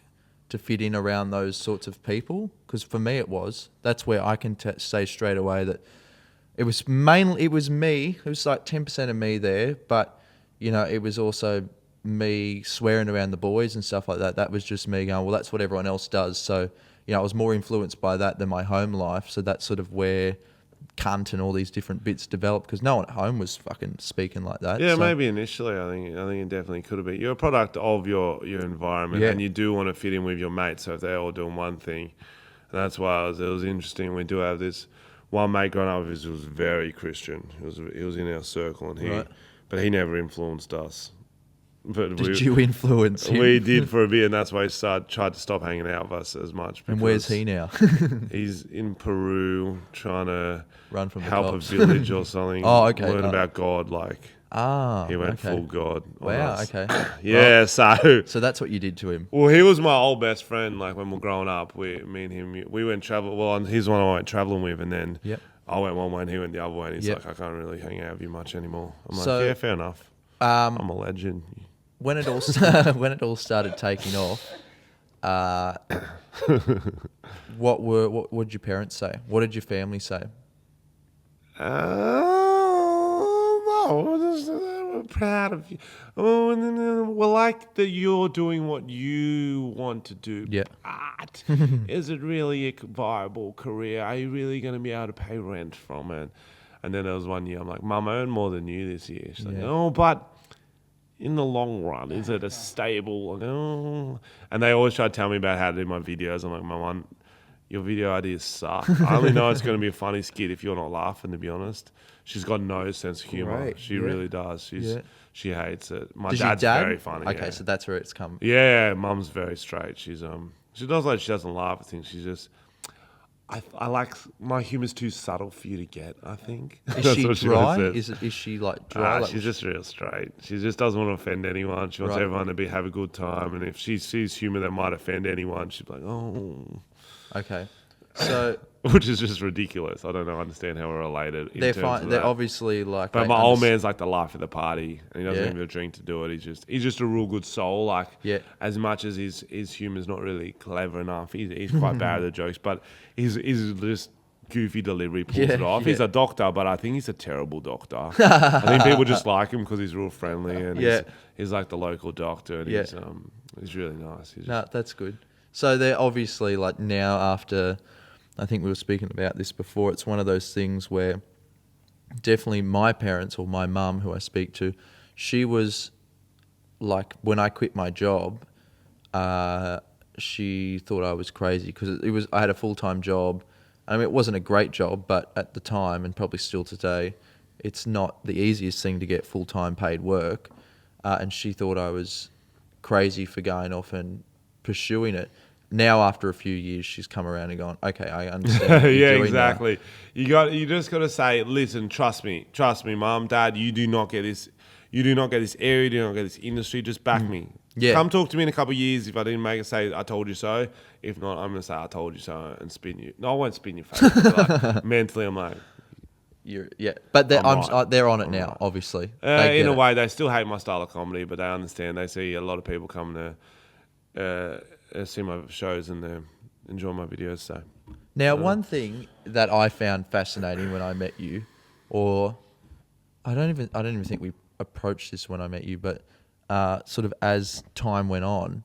to fit in around those sorts of people? Because for me it was. That's where I can say straight away that it was me. It was like 10% of me there, but you know, it was also me swearing around the boys and stuff like that. That was just me going, well, that's what everyone else does. So, you know, I was more influenced by that than my home life. So that's sort of where cunt and all these different bits developed, because no one at home was fucking speaking like that. Yeah, so, maybe initially I think it definitely could have been. You're a product of your environment, and you do want to fit in with your mates. So if they're all doing one thing, and that's why it was interesting. We do have this one mate growing up who was very Christian. He was in our circle, and but he never influenced us. But did you influence him? We did for a bit, and that's why he tried to stop hanging out with us as much. And where's he now? He's in Peru trying to run from help cops. a village or something. Oh, okay. Learn about God, he went okay. full God. on Wow, us. okay. Yeah, so that's what you did to him. Well, he was my old best friend. Like when we were growing up, me and him, we went travel. Well, and he's the one I went traveling with, and then I went one way and he went the other way. And he's like, I can't really hang out with you much anymore. I'm like, yeah, fair enough. I'm a legend. When it all started taking off, what did your parents say? What did your family say? We're proud of you. We like that you're doing what you want to do. Yeah. But is it really a viable career? Are you really going to be able to pay rent from it? And then there was one year I'm like, Mum, I earned more than you this year. She's like, oh, but in the long run, is it a stable? Oh. And they always try to tell me about how to do my videos. I'm like, Mum, your video ideas suck. I only know it's going to be a funny skit if you're not laughing, to be honest. She's got no sense of humor. Right. She really does. She hates it. My Does dad's your dad? very funny. Okay, so that's where it's come. Yeah, Mum's very straight. She doesn't laugh at things. She's just. I like my humor's too subtle for you to get. I think. Is she dry? Is she like dry? She's just real straight. She just doesn't want to offend anyone. She wants everyone to have a good time. And if she sees humor that might offend anyone, she's like, oh. Okay, so which is just ridiculous. I don't understand how we're related. They're fine. They're obviously like. But my old man's like the life of the party, and he doesn't even drink to do it. He's just a real good soul. Like as much as his humor's not really clever enough, he's quite bad at the jokes. But he's just goofy delivery pulls it off. He's a doctor, but I think he's a terrible doctor. I think people just like him because he's real friendly, and he's like the local doctor, and he's really nice. No, that's good. So they're obviously like now after, I think we were speaking about this before, it's one of those things where definitely my parents or my mum who I speak to, she was like, when I quit my job, she thought I was crazy because I had a full-time job. I mean, it wasn't a great job, but at the time and probably still today, it's not the easiest thing to get full-time paid work. And she thought I was crazy for going off and pursuing it. Now, after a few years, she's come around and gone, okay, I understand what you're doing exactly. Now. You just got to say, listen, trust me, Mum, Dad, you do not get this area, you do not get this industry, just back me. Yeah. Come talk to me in a couple of years. If I didn't make it, say, I told you so. If not, I'm going to say, I told you so and spin you. No, I won't spin your face. Like, mentally, I'm like, but they're, right. they're on it now, obviously. In a way, they still hate my style of comedy, but they understand. They see a lot of people come to see my shows and they enjoy my videos. So now, one thing that I found fascinating when I met you, or I don't even think we approached this when I met you, but sort of as time went on,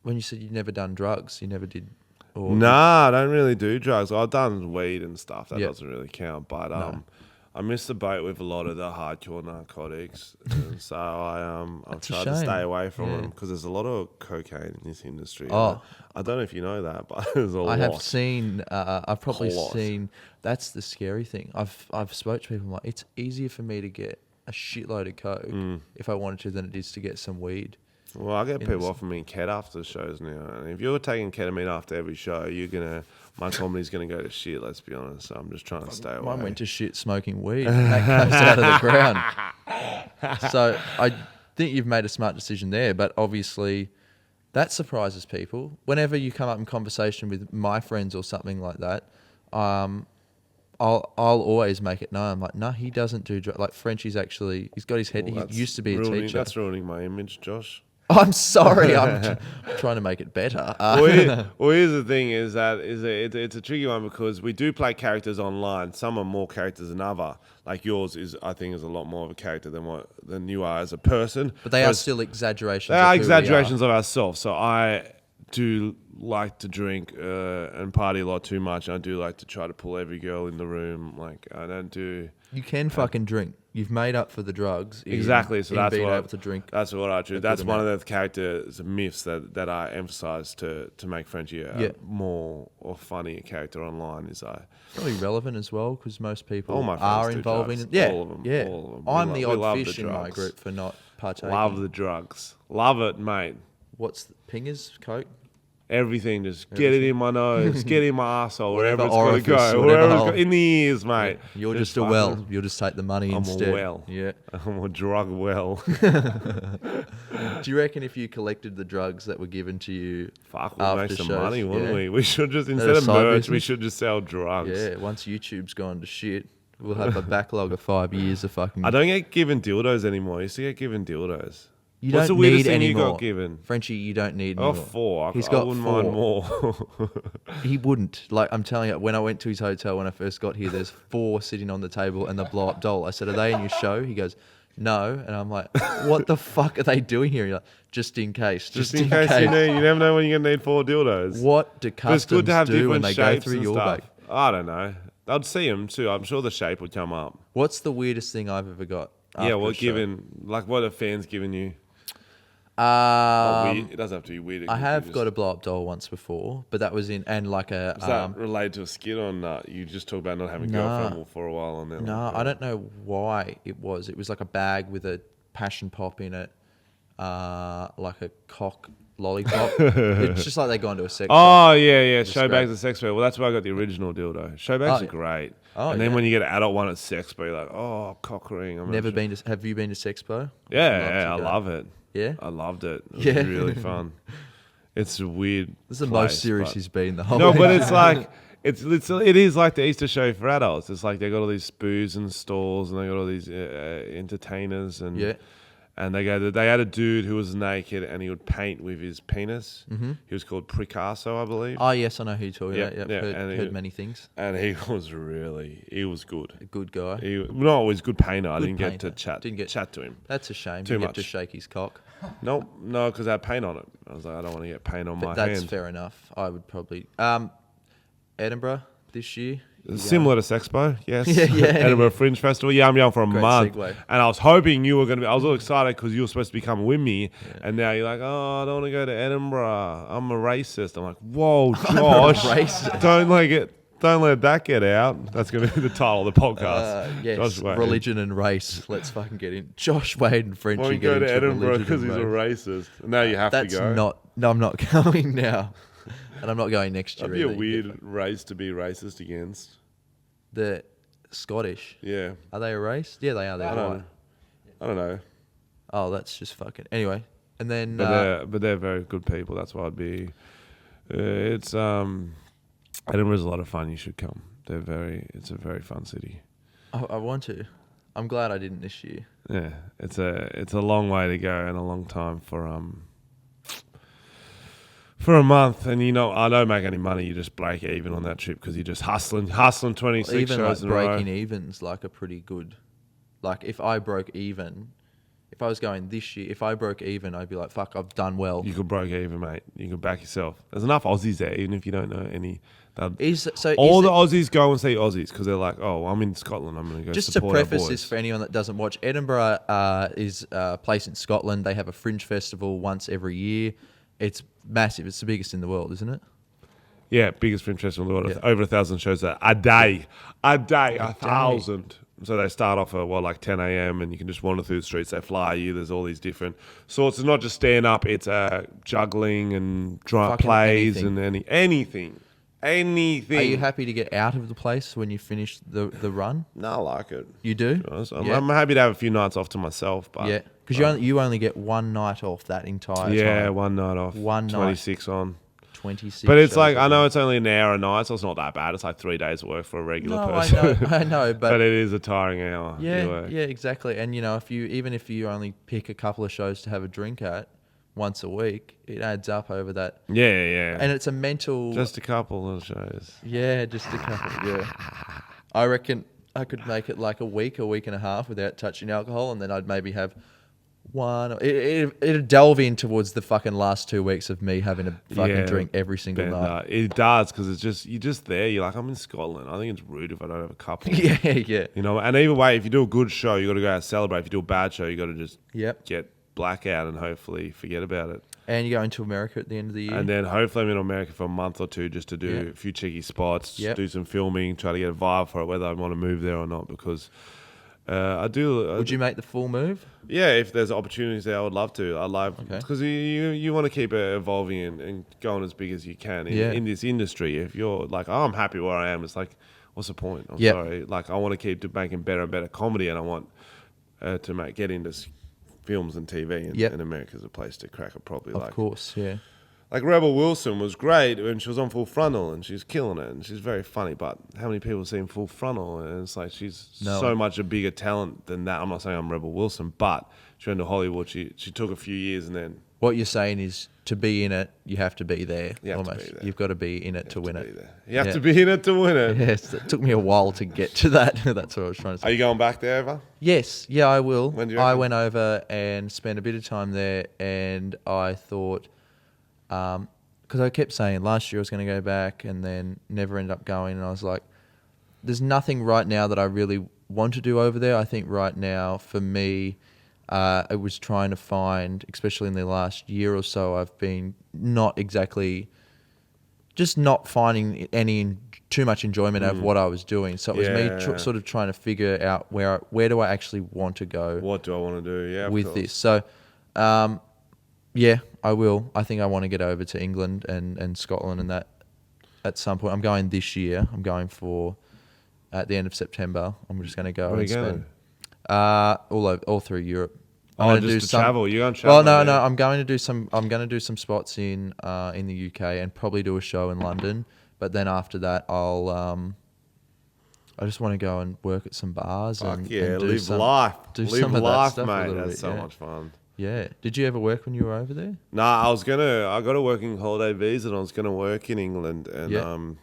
when you said you'd never done drugs, you never did. Nah, I don't really do drugs. I've done weed and stuff. That Yep. doesn't really count. But No. I missed the boat with a lot of the hardcore narcotics, and so I've tried to shame. stay away from Yeah. them because there's a lot of cocaine in this industry. Oh. I don't know if you know that, but there's a lot. I have seen. I've probably Lot. seen. That's the scary thing. I've spoke to people like it's easier for me to get a shitload of coke if I wanted to than it is to get some weed. Well, I get in people this- offering me ket after shows now, and if you're taking ketamine after every show, my comedy's gonna go to shit. Let's be honest. So I'm just trying to stay away. Mine went to shit smoking weed. And that comes out of the ground. So I think you've made a smart decision there, but obviously that surprises people. Whenever you come up in conversation with my friends or something like that, I'll always make it known. I'm like, no, he doesn't do drugs. Like Frenchy's actually, he's got his head. Well, He used to be a ruining, teacher. That's ruining my image, Josh. I'm sorry. I'm trying to make it better. Well, here's the thing: is that it's a tricky one because we do play characters online. Some are more characters than other. Like yours I think, is a lot more of a character than you are as a person. But they are still exaggerations. They of are who we exaggerations of ourselves. So I do like to drink and party a lot too much. I do like to try to pull every girl in the room. Like I don't do. You can fucking drink. You've made up for the drugs. Exactly. So that's being what able to drink. That's what I do. a That's good one amount. of the characters myths that I emphasize to make Frenchy a more or funny character online. Is Probably relevant as well because most people All my friends are do involved drugs. in it. Yeah, All of 'em, yeah. all of 'em. I'm We the love odd the fish in my drugs. group for not partaking. love the drugs. Love it, mate. What's the pingers? Coke? Everything, just get it in my nose, get it in my asshole, wherever it's Whatever got to orifice, go, whatever wherever it's hole. got, in the ears, mate. You're just a well. You'll just take the money I'm instead. a well. Yeah. I'm a drug well. Do you reckon if you collected the drugs that were given to you Fuck, we'll after make some shows, money, wouldn't yeah. we? We should just, a instead of side merch, we business? should just sell drugs. Yeah, once YouTube's gone to shit, we'll have a backlog of 5 years of fucking... I don't get given dildos anymore. I used to get given dildos. You What's don't the weirdest need thing any you more. got given? Frenchy, you don't need Oh, any more. 4. He's I got wouldn't 4. mind more. He wouldn't. Like, I'm telling you, when I went to his hotel when I first got here, there's 4 sitting on the table and the blow-up doll. I said, are they in your show? He goes, no. And I'm like, what the fuck are they doing here? He's like, just in case. Just in case you need. You never know when you're going to need 4 dildos. What do But it's good to have customs do when different they go shapes through and your stuff. bag? I don't know. I'd see them too. I'm sure the shape would come up. What's the weirdest thing I've ever got? Yeah, after well, a show? what are fans giving you? Weird. It doesn't have to be weird. I have got a blow-up doll once before, but that was in, and like a... Is that related to a skit or not? You just talk about not having a girlfriend for a while and then... No, I don't know why it was. It was like a bag with a passion pop in it, like a cock lollipop. It's just like they go into a sex Oh, shop. yeah. Just Show great. bags are sex bag. Well, that's where I got the original dildo. Show bags Oh, are great. Oh, and then yeah. when you get an adult one at sex, but you're like, oh, cock ring. Never been to... Have you been to Sexpo? Yeah, I go. love it. Yeah? I loved it. It was Yeah. really fun. It's a weird. This is the place, most serious but- he's been the whole No, week. but it's like it is like the Easter show for adults. It's like they got all these spoos and stalls, and they got all these entertainers, and Yeah. and they had a dude who was naked and he would paint with his penis. Mm-hmm. He was called Picasso, I believe, Oh, yes, I know who you're talking Yeah, about. Yep, yeah, heard, and heard he- many things. and he was good. A good guy. He was a good painter. I Good didn't get painter. to chat Didn't get- chat to him. That's a shame. Too You get much. to shake his cock. No, because I had paint on it. I was like, I don't want to get paint on But my that's hand. fair enough. I would probably... Edinburgh this year. Similar to Sexpo, yes. Yeah. Edinburgh Fringe Festival. Yeah, I'm going for a Great month. segue. And I was hoping you were going to be, I was all excited because you were supposed to be coming with me. And now you're like, oh, I don't want to go to Edinburgh. I'm a racist. I'm like, whoa, Josh. racist. Don't let that get out. That's going to be the title of the podcast. Yes, Josh Wade. religion and race. Let's fucking get in. Josh Wade and Frenchy Won't get go into to Edinburgh religion because and he's a race. racist. Now you have That's to go. not... No, I'm not going now. And I'm not going next year That'd be a either. weird race to be racist against. The Scottish. Yeah. Are they a race? Yeah, they are. They're white. I don't know. Oh, that's just fucking... Anyway. And then... But they're very good people. That's why I'd be. It's Edinburgh's a lot of fun. You should come. It's a very fun city. I want to. I'm glad I didn't this year. Yeah, it's a long way to go and a long time for a month. And I don't make any money. You just break even on that trip because you're just hustling 26 Even shows like in a row. breaking even's like a pretty good. Like if I broke even, if I was going this year, if I broke even, I'd be like, fuck, I've done well. You could break even, mate. You could back yourself. There's enough Aussies there, even if you don't know any. All the Aussies go and see Aussies because they're like, oh, I'm in Scotland. I'm going to go Just to support our preface boys. this for anyone that doesn't watch, Edinburgh is a place in Scotland. They have a fringe festival once every year. It's massive. It's the biggest in the world, isn't it? Yeah, biggest fringe festival in the world. Yeah. Over 1,000 shows a day. 1,000. So they start off at like 10 a.m. and you can just wander through the streets. They fly you. There's all these different sorts. It's not just stand up. It's juggling and plays anything. and anything. Are you happy to get out of the place when you finish the run? No, I like it. You do? I'm happy to have a few nights off to myself. But Yeah, because you only get one night off that entire time. Yeah, one night off. One night. 26 on. 26. But it's shows like, a I know week. it's only an hour a night, so it's not that bad. It's like 3 days of work for a regular No, person. I know, but it is a tiring hour. Yeah, exactly. And if you only pick a couple of shows to have a drink at once a week, it adds up over that. Yeah. And it's a mental. Just a couple of shows. Yeah, just a couple. Yeah. I reckon I could make it like a week and a half without touching alcohol, and then I'd maybe have one. It'd delve in towards the fucking last 2 weeks of me having a fucking drink every single night. It does, because you're just there. You're like, I'm in Scotland. I think it's rude if I don't have a couple. Yeah. And either way, if you do a good show, you got to go out and celebrate. If you do a bad show, you got to just get blackout and hopefully forget about it. And you're going to America at the end of the year. And then hopefully I'm in America for a month or two just to do a few cheeky spots, do some filming, try to get a vibe for it, whether I want to move there or not, because I do. Would you make the full move? Yeah, if there's opportunities there, I would love to. Because you want to keep it evolving and going as big as you can in this industry. If you're like, oh, I'm happy where I am, it's like, what's the point? I'm sorry. Like, I want to keep making better and better comedy, and I want to get into films and TV, and America's a place to crack it properly. Of course, yeah. Like Rebel Wilson was great when she was on Full Frontal, and she's killing it, and she's very funny. But how many people have seen Full Frontal? And it's like she's so much a bigger talent than that. I'm not saying I'm Rebel Wilson, but she went to Hollywood. She took a few years, and then what you're saying is to be in it, you have to be there. You have to be there. You've got to be in it to win it. You have to be in it to win it. Yes, it took me a while to get to that. That's what I was trying to say. Are you going back there ever? Yes, yeah, I will. When do you I reckon? went over and spent a bit of time there, and I thought, because I kept saying last year I was going to go back, and then never ended up going. And I was like, there's nothing right now that I really want to do over there. I think right now for me, I was trying to find, especially in the last year or so, I've been not finding too much enjoyment out of what I was doing. So it was me sort of trying to figure out where do I actually want to go. What do I want to do? Yeah, with this. So, I will. I think I want to get over to England and Scotland and that at some point. I'm going this year. I'm going at the end of September. I'm just going to go Where and are you spend going? all through Europe. Just to travel. You're going to travel. Well, no. I'm going to do some spots in the UK and probably do a show in London. But then after that, I just want to go and work at some bars and do live some life. Do live some of that life, stuff a mate. little That's bit, so much fun. Yeah. Did you ever work when you were over there? Nah, I got a working holiday visa, and I was going to work in England, and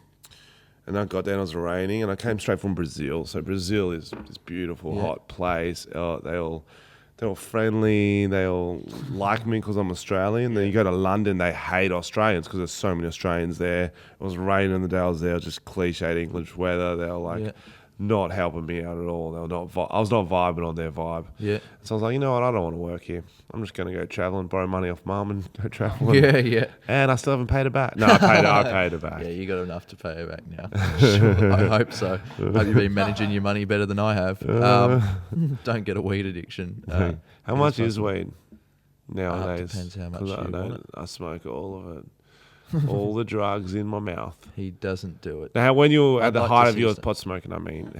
and I got down, it was raining, and I came straight from Brazil. So Brazil is this beautiful, hot place. They're all friendly. They all like me because I'm Australian. Then you go to London, they hate Australians because there's so many Australians there. It was raining the day I was there. It was just cliched English weather. They were not helping me out at all. They were not. I was not vibing on their vibe. Yeah. So I was like, you know what? I don't want to work here. I'm just going to go travel and borrow money off mum and go travel. Yeah. And I still haven't paid her back. No, I paid her back. Yeah, you got enough to pay her back now. Sure, I hope so. Hope you've been managing your money better than I have. Don't get a weed addiction. How much is weed nowadays? Depends how much 'Cause you want it. I smoke all of it. All the drugs in my mouth. He doesn't do it. Now, when you're at I'd the like to height of see your some. pot smoking,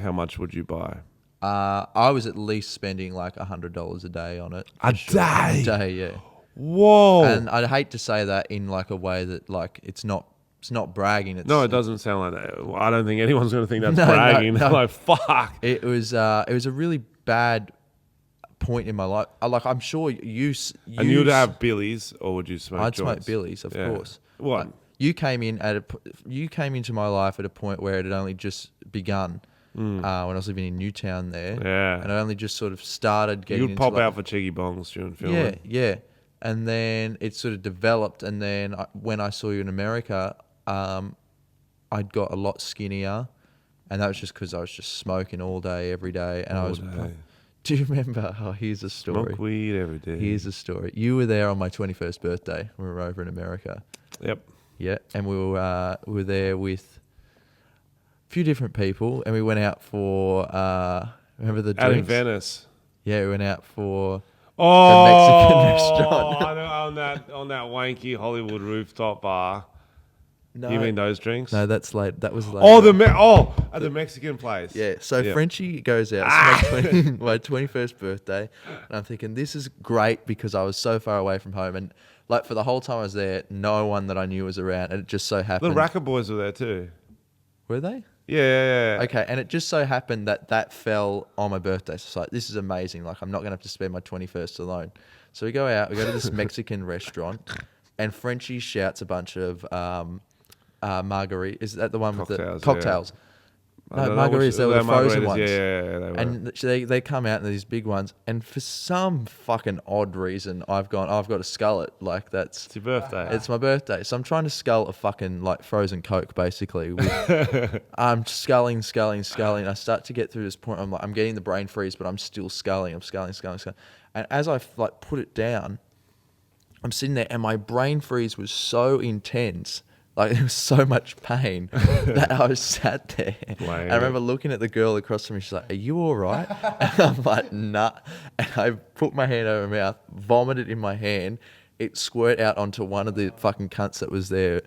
how much would you buy? I was at least spending like $100 a day on it. A for sure. day? A day, yeah. Whoa! And I'd hate to say that in like a way that like it's not it's not bragging. It's, No, it doesn't sound like that. I don't think anyone's going to think that's No, bragging. no. They're like, fuck. It was a really bad point in my life. I'm sure you And you'd have Billies, or would you smoke I'd joints? smoke Billies, of course. What? You came into my life at a point where it had only just begun. When I was living in Newtown there, Yeah. and I only just sort of started getting. You'd pop out for cheeky bongs during filming. Yeah, and then it sort of developed, and then when I saw you in America, I'd got a lot skinnier, and that was just because I was just smoking all day, every day, and I was. day. Do you remember? Oh, here's a story. Smoke weed every day. Here's a story. You were there on my 21st birthday. We were over in America. Yep. Yeah, and we were there with a few different people, and we went out for remember the Out in drinks? Venice. Yeah, we went out for Oh, the Mexican restaurant. I know, on that wanky Hollywood rooftop bar. No, You mean those drinks? no, that's late. That was late. Oh, at the Mexican place. Yeah, so Yeah. Frenchy goes out. It's my 21st birthday, and I'm thinking this is great because I was so far away from home, and like for the whole time I was there, no one that I knew was around, and it just so The happened. Racker Boys were there too. Were they? Yeah. Okay, and it just so happened that fell on my birthday. So it's like, this is amazing. Like, I'm not going to have to spend my 21st alone. So we go out, we go to this Mexican restaurant, and Frenchy shouts a bunch of margarita. Is that the one with the Cocktails, cocktails? I No, don't know margaritas, they were the frozen margaritas, ones. Yeah, they were. And they come out in these big ones, and for some fucking odd reason, I've got to scull it. Like, that's... It's your birthday. It's my birthday, so I'm trying to scull a fucking like frozen Coke, basically. I'm sculling. I start to get through this point. I'm getting the brain freeze, but I'm still sculling. I'm sculling. And as I like put it down, I'm sitting there, and my brain freeze was so intense. Like, there was so much pain that I was sat there. And I remember looking at the girl across from me. She's like, "Are you all right?" And I'm like, "Nah." And I put my hand over my mouth, vomited in my hand. It squirted out onto one of the fucking cunts that was there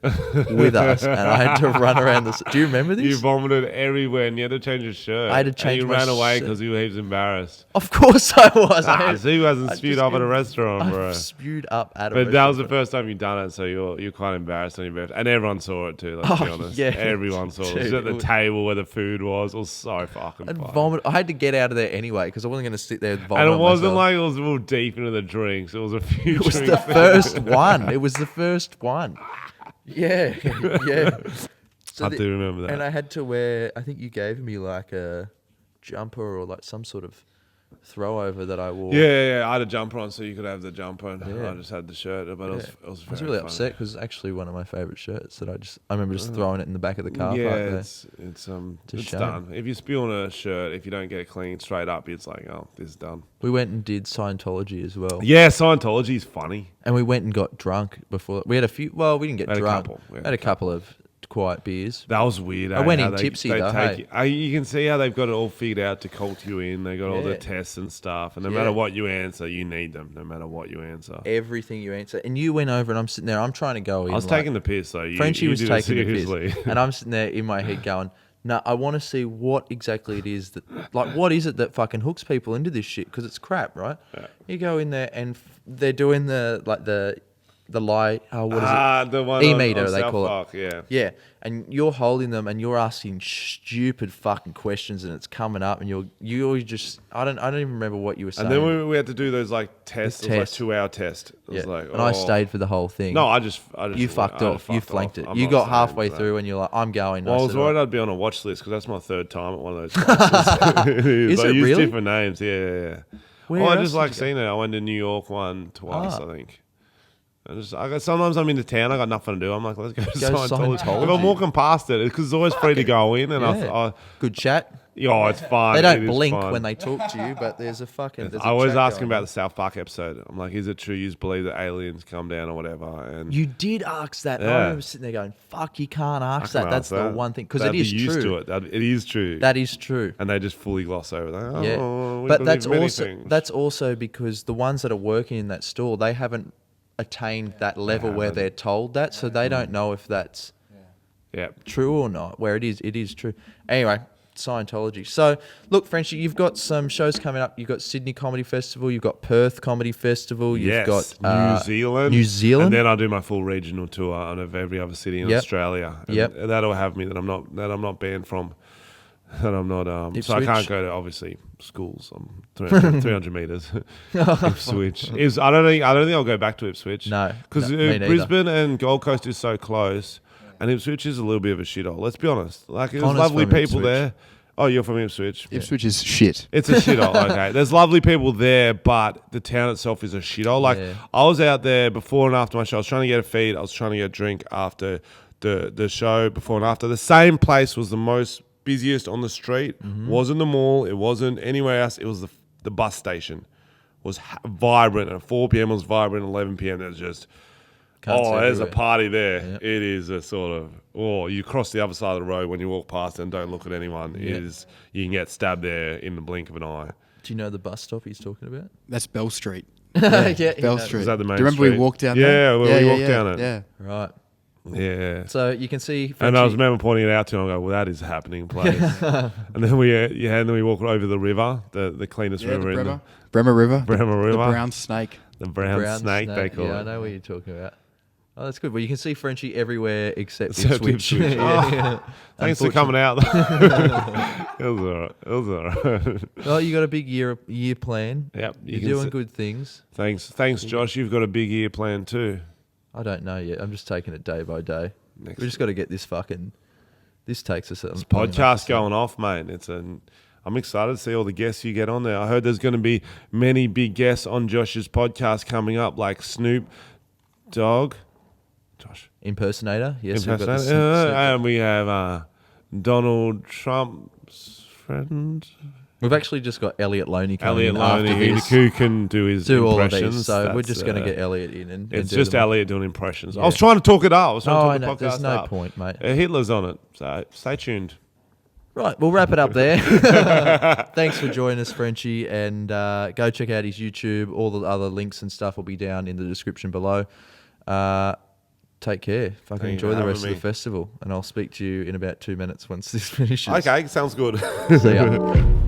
with us. And I had to run around this. Do you remember this? You vomited everywhere, and you had to change your shirt. I had to change and my you ran away shirt. because you were heaps embarrassed. Of course I was. So you hasn't I spewed just up at a got- restaurant, bro. I spewed up at a But that was the restaurant. first time you've done it, so you're quite embarrassed on your birthday. And everyone saw it too, let's be honest. yeah. Everyone saw it. It was Dude, at the it was- table where the food was. It was so fucking I'd funny. vomit. I had to get out of there anyway because I wasn't going to sit there and vomit. And it on wasn't myself. like it was real deep into the drinks. It was a few It was drinks. the first one. It was the first one. Yeah, yeah. So I do remember that. And I had to wear. I think you gave me like a jumper or like some sort of throw over that I wore. Yeah. I had a jumper on so you could have the jumper. And Yeah. I just had the shirt, but it was I was very really funny. upset because it's actually one of my favourite shirts that I remember just throwing it in the back of the car Yeah, park there. it's a shame. done. If you spill on a shirt, if you don't get it clean straight up, it's like, oh, this is done. We went and did Scientology as well. Yeah, Scientology is funny. And we went and got drunk before. We had a few. Well, we didn't get Had a drunk. couple, yeah. We had a couple of quiet beers. That was weird. I went how in tipsy they though, take hey? you can see how they've got it all figured out to cult you in. They got all the Yeah. tests and stuff, and no Yeah. matter what you answer, you need them. No matter what you answer. Everything you answer. And you went over and I'm sitting there. I'm trying to go in. I was like, taking the piss though. Frenchie you was did it taking the seriously. piss. And I'm sitting there in my head going, no, I want to see what exactly it is that, like, what is it that fucking hooks people into this shit? Because it's crap, right? Yeah. You go in there and they're doing the lie, what is it? The one E-meter, on they South call it. Park, yeah. Yeah, and you're holding them and you're asking stupid fucking questions and it's coming up and you just I don't even remember what you were saying. And then we had to do those like tests. It was like test. 2-hour test. It was Yeah. like, and I stayed for the whole thing. No, I just You fucked off. You flanked it. I'm You not got staying halfway for that. through and you're like, I'm going. Well, I was said, worried "Oh." I'd be on a watch list because that's my third time at one of those places. Is I it use really? different names. Yeah. Where I else just did like you go? seeing it. I went to New York one twice, Ah. I think. Sometimes I'm into town. I got nothing to do. I'm like, let's go to Go Scientology. Scientology. If I'm walking past it, because it's always free to go in, and Yeah. Good chat. it's fun. They It don't is blink fun. when they talk to you, but there's a fucking. There's a I always chat ask going him about on. the South Park episode. I'm like, is it true you believe that aliens come down or whatever? And You did ask that. And I Yeah. remember sitting there going, "Fuck, you can't I ask can that. That's ask the that. one thing because They'd it is be used true. to it. It is true. That is true. And they just fully gloss over that. Oh, Yeah, we but believe that's many also things. because the ones that are working in that store, they haven't attained that level where haven't. they're told that, so they don't know if that's yeah. true or not. Where it is true. Anyway, Scientology. So, look, Frenchy, you've got some shows coming up. You've got Sydney Comedy Festival. You've got Perth Comedy Festival. You've got New Zealand. New Zealand. And then I'll do my full regional tour on of every other city in Australia. And that'll have me that I'm not banned from. That I'm not. So I can't go to obviously schools. I'm 300 meters. Ipswich. I don't think I'll go back to Ipswich. No, because Brisbane and Gold Coast is so close. And Ipswich is a little bit of a shithole. Let's be honest. Like, there's lovely people there. Oh, you're from Ipswich? Ipswich is shit. It's a shithole, okay. There's lovely people there, but the town itself is a shithole. Like, I was out there before and after my show. I was trying to get a feed. I was trying to get a drink after the show, before and after. The same place was the most busiest on the street. Wasn't the mall. It wasn't anywhere else. It was the bus station. Was vibrant. At 4 p.m. it was vibrant. 11 p.m. there's just... there's a party there. Yep. It is a sort of, you cross the other side of the road when you walk past and don't look at anyone. You can get stabbed there in the blink of an eye. Do you know the bus stop he's talking about? That's Bell Street. Bell Street. Is that the main Do you remember street? we walked down there? We walked down it. Yeah. Right. Yeah. So you can see... And I was remember pointing it out to him. I go, well, that is a happening place. And then we walk over the river, the cleanest river in the... Bremer River. Bremer River. The brown snake. The brown snake, they call it. Yeah, I know what you're talking about. Oh, that's good. Well, you can see Frenchy everywhere except Ipswich. Ipswich. Thanks for coming out. It was all right. Well, you got a big year plan. Yep. You're doing good things. Thanks, Josh. You've got a big year plan too. I don't know yet. I'm just taking it day by day. We just got to get this This takes us... This podcast going off, mate. I'm excited to see all the guests you get on there. I heard there's going to be many big guests on Josh's podcast coming up, like Snoop Dogg. Josh. Impersonator. Yes. And we have Donald Trump's friend. We've actually just got Elliot Loney coming in Loney, after this. who can do his impressions. All of these. So we're just going to get Elliot in. And it's do just them. Elliot doing impressions. Yeah. I was trying to talk it up. I was trying to talk the podcast there's no up. point, mate. Hitler's on it. So stay tuned. Right, we'll wrap it up there. Thanks for joining us, Frenchy, and go check out his YouTube. All the other links and stuff will be down in the description below. Take care. Fucking enjoy the rest of the festival, and I'll speak to you in about 2 minutes once this finishes. Okay, sounds good. See ya.